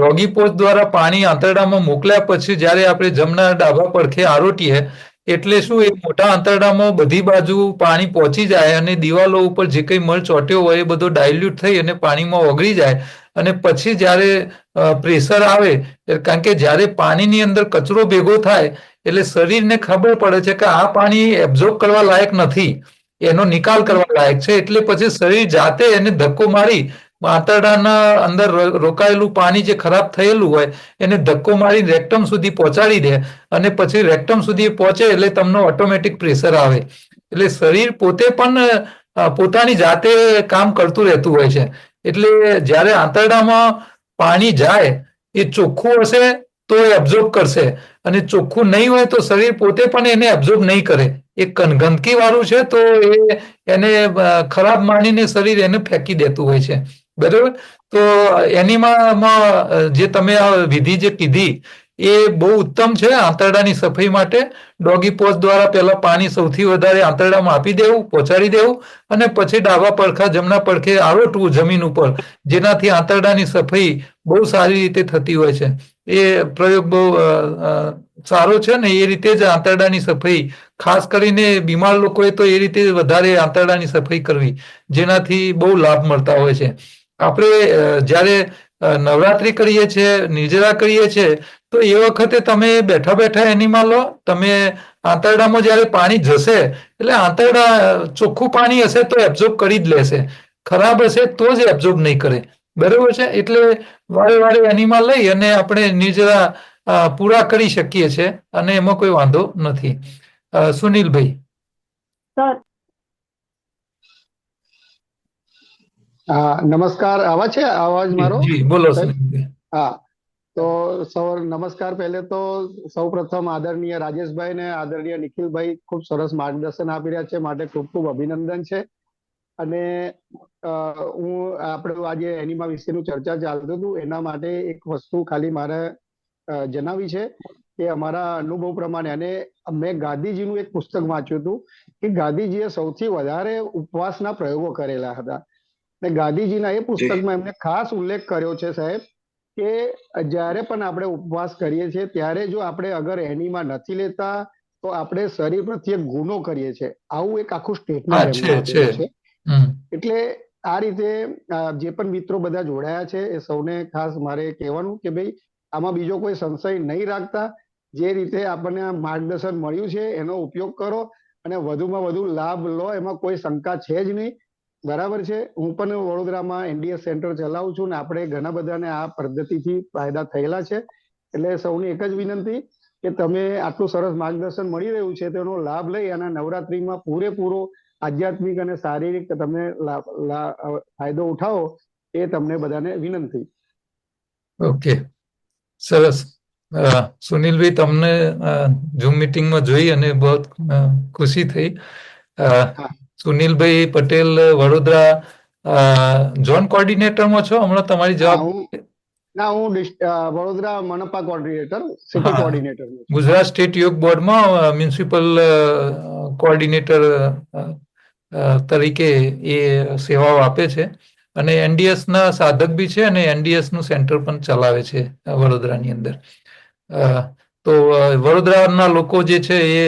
ડોગી પોઝ દ્વારા પાણી આંતરડામાં મોકલ્યા પછી જ્યારે આપણે જમણા ડાબા પડખે આરોટીએ એટલે શું એ મોટા આંતરડામાં બધી બાજુ પાણી પહોંચી જાય અને દિવાલો ઉપર જે કંઈ મળ ચોટ્યો હોય એ બધો ડાયલ્યુટ થઈ અને પાણીમાં ઓગળી જાય અને પછી જ્યારે પ્રેશર આવે, કારણ કે જ્યારે પાણીની અંદર કચરો ભેગો થાય એટલે શરીરને ખબર પડે છે કે આ પાણી એબ્ઝોર્બ કરવા લાયક નથી, એનો નિકાલ કરવા લાયક છે, એટલે પછી શરીર જાતે એને ધક્કો મારી આંતરડાના અંદર રોકાયેલું પાણી જે ખરાબ થયેલું હોય એને ધક્કો મારી રેક્ટમ સુધી પહોંચાડી દે અને પછી રેક્ટમ સુધી પહોંચે એટલે તમને ઓટોમેટિક પ્રેશર આવે. એટલે શરીર પોતે પણ પોતાની જાતે કામ કરતું રહેતું હોય છે. એટલે જ્યારે આંતરડામાં પાણી જાય એ ચોખ્ખું હશે તો એ એબ્ઝોર્બ કરશે અને ચોખ્ખું નહીં હોય તો શરીર પોતે પણ એને એબ્ઝોર્બ નહીં કરે. એ ગંદકી વાળું છે તો એને ખરાબ માનીને શરીર એને ફેંકી દેતું હોય છે. બરાબર. તો એનીમાં જે તમે આ વિધિ જે કીધી એ બહુ ઉત્તમ છે આંતરડાની સફાઈ માટે. ડોગી પોઝ દ્વારા પહેલા પાણી સૌથી વધારે આંતરડામાં આપી દેવું, પહોંચાડી દેવું અને પછી ડાબા પડખા જમણા પડખે આરોટવું જમીન ઉપર, જેનાથી આંતરડાની સફાઈ બહુ સારી રીતે થતી હોય છે. એ પ્રયોગ બહુ સારો છે ને એ રીતે જ આંતરડાની સફાઈ ખાસ કરીને બીમાર લોકોએ તો એ રીતે વધારે આંતરડાની સફાઈ કરવી, જેનાથી બહુ લાભ મળતા હોય છે. આપણે જ્યારે નવરાત્રિ કરીએ છીએ, નિર્જરા કરીએ છીએ, તો એ વખતે તમે બેઠા બેઠા એનિમા લો, તમે આંતરડામાં જ્યારે પાણી જશે એટલે આંતરડા ચોખ્ખું પાણી હશે તો એબ્ઝોર્બ કરી જ લેશે, ખરાબ હશે તો જ એબ્ઝોર્બ નહીં કરે. બરોબર છે. એટલે વારે વારે એનિમા લઈ અને આપણે નિર્જરા પૂરા કરી શકીએ છીએ અને એમાં કોઈ વાંધો નથી. સુનિલભાઈ. સર નમસ્કાર. આવાજ છે આવાજ મારો? જી બોલો સુનિલભાઈ. હા, તો નમસ્કાર. પહેલે તો સૌ પ્રથમ આદરણીય રાજેશભાઈ ને આદરણીય નિખિલભાઈ ખૂબ સરસ માર્ગદર્શન આપી રહ્યા છે, માટે ખૂબ ખૂબ અભિનંદન છે. અને આપણે આજે એનિમા વિશેનું ચર્ચા ચાલતું હતું, એના માટે એક વસ્તુ ખાલી મારે જણાવી છે કે અમારા અનુભવ પ્રમાણે, અને મેં ગાંધીજીનું એક પુસ્તક વાંચ્યું હતું કે ગાંધીજીએ સૌથી વધારે ઉપવાસના પ્રયોગો કરેલા હતા. ને ગાંધીજીના એ પુસ્તકમાં એમને ખાસ ઉલ્લેખ કર્યો છે સાહેબ કે જ્યારે પણ આપણે ઉપવાસ કરીએ છીએ ત્યારે જો આપણે અગર એનિમા નથી લેતા તો આપણે શરીર પ્રત્યે ગુનો કરીએ છીએ. આવું એક આખું સ્ટેટમેન્ટ એમને આપેલું છે. એટલે આ રીતે જે પણ મિત્રો બધા જોડાયા છે એ સૌને ખાસ મારે કહેવાનું કે ભાઈ આમાં બીજો કોઈ સંશય નહીં રાખતા, જે રીતે આપણને માર્ગદર્શન મળ્યું છે એનો ઉપયોગ કરો અને વધુમાં વધુ લાભ લો, એમાં કોઈ શંકા છે જ નહીં. બરાબર છે. હું પણ વડોદરામાં એનડીએસ સેન્ટર ચલાવું છું ને આપણે ઘણા બધાને આ પદ્ધતિથી ફાયદા થયેલા છે. એટલે સૌની એક જ વિનંતી કે તમે આટલું સરસ માર્ગદર્શન મળી રહ્યું છે તેનો લાભ લઈ અને નવરાત્રીમાં પૂરેપૂરો આધ્યાત્મિક અને શારીરિક તમે ફાયદો ઉઠાવો, એ તમને બધાને વિનંતી. ઓકે, સરસ. સુનિલભાઈ, તમને ઝૂમ મીટિંગમાં જોઈ અને બહુ ખુશી થઈ. સુનિલભાઈ પટેલ, વડોદરા ઝોન કોર્ડિનેટરમાં છો હમણાં? તમારી જવાબ. ના, હું વડોદરા મનપા coordinator, city coordinator. Gujarat state Yog બોર્ડમાં મ્યુનિસિપલ કોર્ડિનેટર તરીકે એ સેવાઓ આપે છે અને એનડીએસ ના સાધક બી છે અને એનડીએસ નું સેન્ટર પણ ચલાવે છે વડોદરાની અંદર. તો વડોદરાના લોકો જે છે એ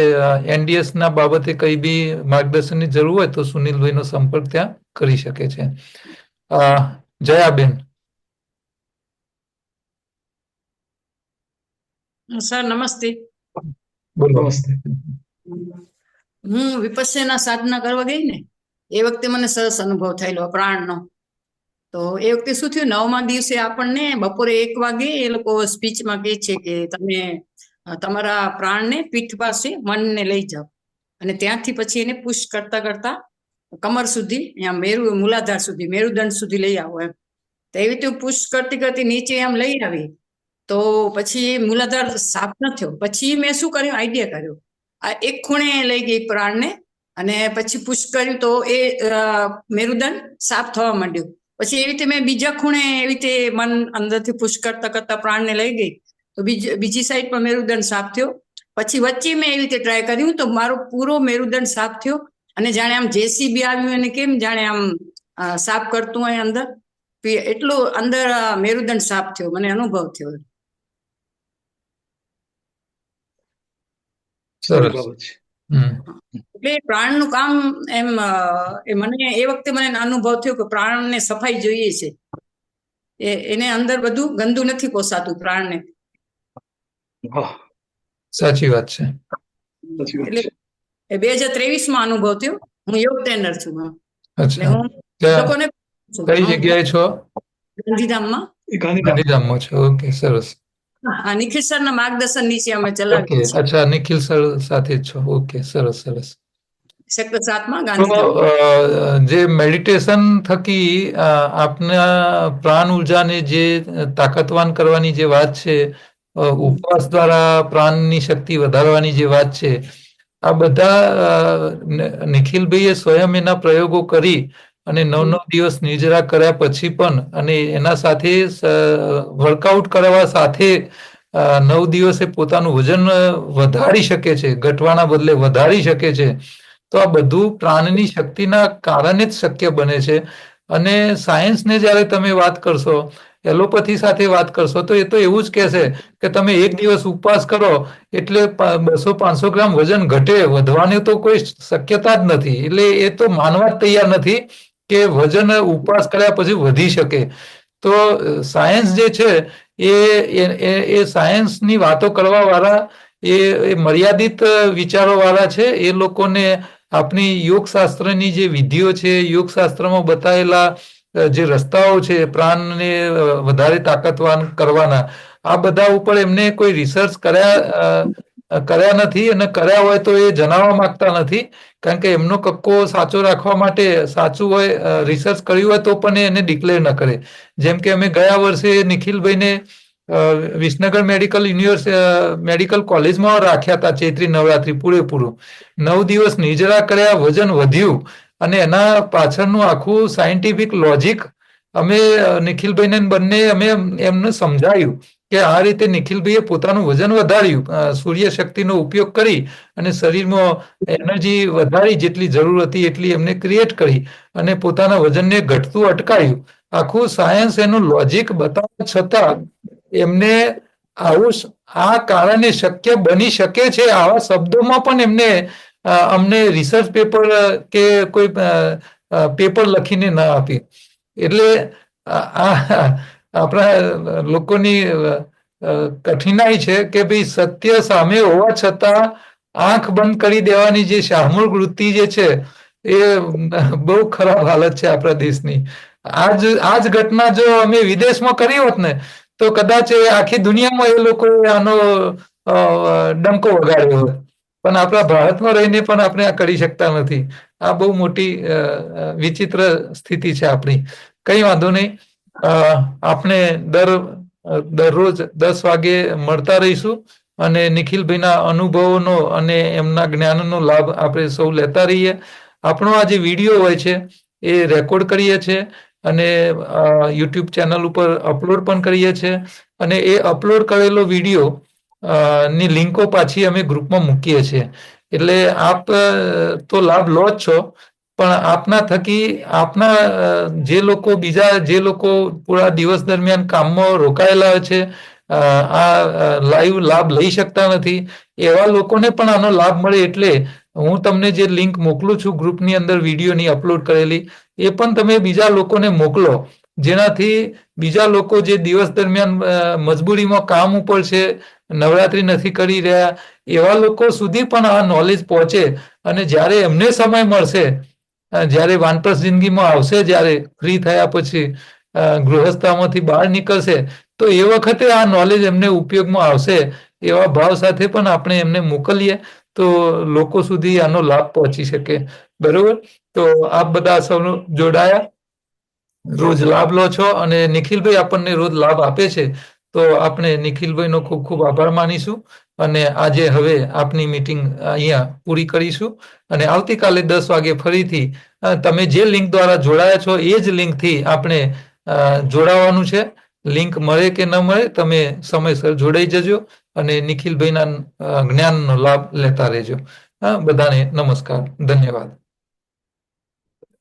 એનડીએસ ના બાબતે કઈ બી માર્ગદર્શનની જરૂર હોય તો સુનિલભાઈનો સંપર્ક ત્યાં કરી શકે છે. જયાબેન. સર નમસ્તે. બોલો. હું વિપસ્યના સાધના કરવા ગઈ ને એ વખતે મને સરસ અનુભવ થયેલો પ્રાણનો. તો એ વખતે શું થયું, 9મા દિવસે આપણને બપોરે 1 વાગે એ લોકો સ્પીચમાં કહે છે કે તમે તમારા પ્રાણને પીઠ પાસે મનને લઈ જાઓ અને ત્યાંથી પછી એને પુશ કરતા કરતા કમર સુધી, અહીંયા મૂલાધાર સુધી, મેરુદંડ સુધી લઈ આવો એમ. તો એવી રીતે પુશ કરતી કરતી નીચે આમ લઈ આવી તો પછી મૂલાધાર સાફ ન થયો. પછી મેં શું કર્યું, આઈડિયા કર્યો, આ એક ખૂણે લઈ ગઈ પ્રાણને અને પછી પુશ કર્યું તો એ મેરુદંડ સાફ થવા માંડ્યું. પછી એવી રીતે મેં બીજા ખૂણે એવી રીતે મન અંદરથી પુશ કરતા કરતા પ્રાણને લઈ ગઈ તો બીજી સાઈડ પર મેરુદંડ સાફ થયો. પછી વચ્ચે મેં એવી રીતે ટ્રાય કર્યું તો મારો પૂરો મેરુદંડ સાફ થયો અને જાણે આમ જેસીબી આવ્યું અને કેમ જાણે આમ સાફ કરતું હોય અંદર, એટલું અંદર મેરુદંડ સાફ થયો, મને અનુભવ થયો. એટલે પ્રાણનું કામ એમ મને એ વખતે મને અનુભવ થયો કે પ્રાણને સફાઈ જોઈએ છે. એને અંદર બધું ગંદુ નથી પોસાતું પ્રાણને. સાચી વાત છે. એટલે 2023માં અનુભવ થયો. હું યોગ ટ્રેનર છું. હું કઈ જગ્યાએ છો? ગાંધીધામમાં. ગાંધીધામમાં છો. ઓકે, સરસ. નિખિલ સર ના માર્ગદર્શન નીચે અમે ચલાવીએ છીએ. અચ્છા, નિખિલ સર સાથે જ છો. ઓકે, સરસ સરસ. સેક્ટર 7માં ગાંધીધામ. જે મેડિટેશન થકી આપના પ્રાણ ઉર્જાને જે તાકાતવાન કરવાની જે વાત છે, ઉપવાસ દ્વારા પ્રાણની શક્તિ વધારવાની જે વાત છે, આ બધા નિખિલભાઈએ સ્વયં એના પ્રયોગો કરી અને 9 દિવસ નિર્જરા કર્યા પછી પણ, અને એના સાથે વર્કઆઉટ કરવા સાથે 9 દિવસે પોતાનું વજન વધારી શકે છે, ઘટવાના બદલે વધારી શકે છે. તો આ બધું પ્રાણની શક્તિના કારણે જ શક્ય બને છે. અને સાયન્સને જ્યારે તમે વાત કરશો એલોપેથી સાથે વાત કરશો તો એ તો એવું જ કહેશે કે તમે એક દિવસ ઉપવાસ કરો એટલે 200-500 ગ્રામ વજન ઘટે, વધવાની તો કોઈ શક્યતા જ નથી. એટલે એ તો માનવા જ તૈયાર નથી કે વજન ઉપવાસ કર્યા પછી વધી શકે. તો સાયન્સ જે છે એ સાયન્સની વાતો કરવા વાળા એ મર્યાદિત વિચારો વાળા છે. એ લોકોને આપણી યોગશાસ્ત્રની જે વિધિઓ છે, યોગશાસ્ત્રમાં બતાવેલા જે રસ્તાઓ છે પ્રાણને વધારે તાકાતવાન કરવાના, આ બધા ઉપર એમને કોઈ રિસર્ચ કર્યા નથી, અને કર્યા હોય તો એ જણાવવા માંગતા નથી. કારણ કે એમનો કક્કો સાચો રાખવા માટે, સાચું હોય રિસર્ચ કર્યું હોય તો પણ એને ડિક્લેર ન કરે. જેમ કે અમે ગયા વર્ષે નિખિલભાઈને વિસનગર મેડિકલ કોલેજમાં રાખ્યા હતા ચૈત્રી નવરાત્રી પૂરેપૂરું. 9 દિવસ નિર્જરા કર્યા, વજન વધ્યું, અને એના પાછળનું આખું સાયન્ટિફિક લોજિક અમે નિખિલભાઈને બંને અમે એમને સમજાયું કે આ રીતે નિખિલભાઈએ પોતાનું વજન વધાર્યું, સૂર્ય શક્તિનો ઉપયોગ કરી અને શરીરમાં એનર્જી વધારી, જેટલી જરૂર હતી એટલી એમને ક્રિએટ કરી અને પોતાના વજનને ઘટતું અટકાયું. આખું સાયન્સ એનું લોજિક બતાવવા છતાં એમને આવું આ કારણે શક્ય બની શકે છે આવા શબ્દોમાં પણ એમને અમને રિસર્ચ પેપર કે કોઈ પેપર લખીને ના આપી. એટલે આપણા લોકોની કઠિનાઈ છે કે ભાઈ સત્ય સામે હોવા છતાં આંખ બંધ કરી દેવાની જે શાહમૂળ વૃત્તિ જે છે એ બહુ ખરાબ હાલત છે આપણા દેશની. આ જ ઘટના જો અમે વિદેશમાં કરી હોત ને તો કદાચ આખી દુનિયામાં એ લોકોએ આનો ડંકો વગાડ્યો હોત, પણ આપણા ભારતમાં રહીને પણ આપણે આ કરી શકતા નથી. આ બહુ મોટી વિચિત્ર સ્થિતિ છે આપણી. કઈ વાંધો નહીં, આપણે દરરોજ 10 વાગે મળતા રહીશું અને નિખિલભાઈના અનુભવોનો અને એમના જ્ઞાનનો લાભ આપણે સૌ લેતા રહીએ. આપણો આ જે વિડીયો હોય છે એ રેકોર્ડ કરીએ છીએ અને યુટ્યુબ ચેનલ ઉપર અપલોડ પણ કરીએ છીએ, અને એ અપલોડ કરેલો વિડીયો ની લિંકો પાછી અમે ગ્રુપમાં મૂકીએ છીએ. એટલે આપ તો લાભ લો જ છો, પણ આપના થકી આપના બીજા જે લોકો પૂરા દિવસ દરમિયાન કામમાં રોકાયેલા છે, આ લાઈવ લાભ લઈ શકતા નથી, એવા લોકોને પણ આનો લાભ મળે એટલે હું તમને જે લિંક મોકલું છું ગ્રુપની અંદર વિડીયોની અપલોડ કરેલી, એ પણ તમે બીજા લોકોને મોકલો, જેનાથી બીજા લોકો જે દિવસ દરમિયાન મજબૂરીમાં કામ ઉપર છે, નવરાત્રી નથી કરી રહ્યા, એવા લોકો સુધી પણ આ નોલેજ પહોંચે. અને જ્યારે એમને સમય મળશે, જ્યારે વાનપ્રસ્થ જિંદગીમાં આવશે, જ્યારે ફ્રી થયા પછી ગૃહસ્થામાંથી બહાર નીકળશે, તો એ વખતે આ નોલેજ એમને ઉપયોગમાં આવશે. એવા ભાવ સાથે પણ આપણે એમને મોકલીએ તો લોકો સુધી આનો લાભ પહોંચી શકે. બરોબર? તો આપ બધા સૌ જોડાયા, રોજ લાભ લો છો, અને નિખિલભાઈ આપણને રોજ લાભ આપે છે, તો આપણે નિખિલભાઈનો ખૂબ ખૂબ આભાર માનીશું. અને આજે હવે આપની મીટિંગ અહીંયા પૂરી કરીશું, અને આવતીકાલે 10 વાગે ફરીથી તમે જે લિંક દ્વારા જોડાયા છો એ જ લિંકથી આપણે જોડાવાનું છે. લિંક મળે કે ન મળે, તમે સમયસર જોડાઈ જજો અને નિખિલભાઈના જ્ઞાનનો લાભ લેતા રહેજો. બધાને નમસ્કાર, ધન્યવાદ.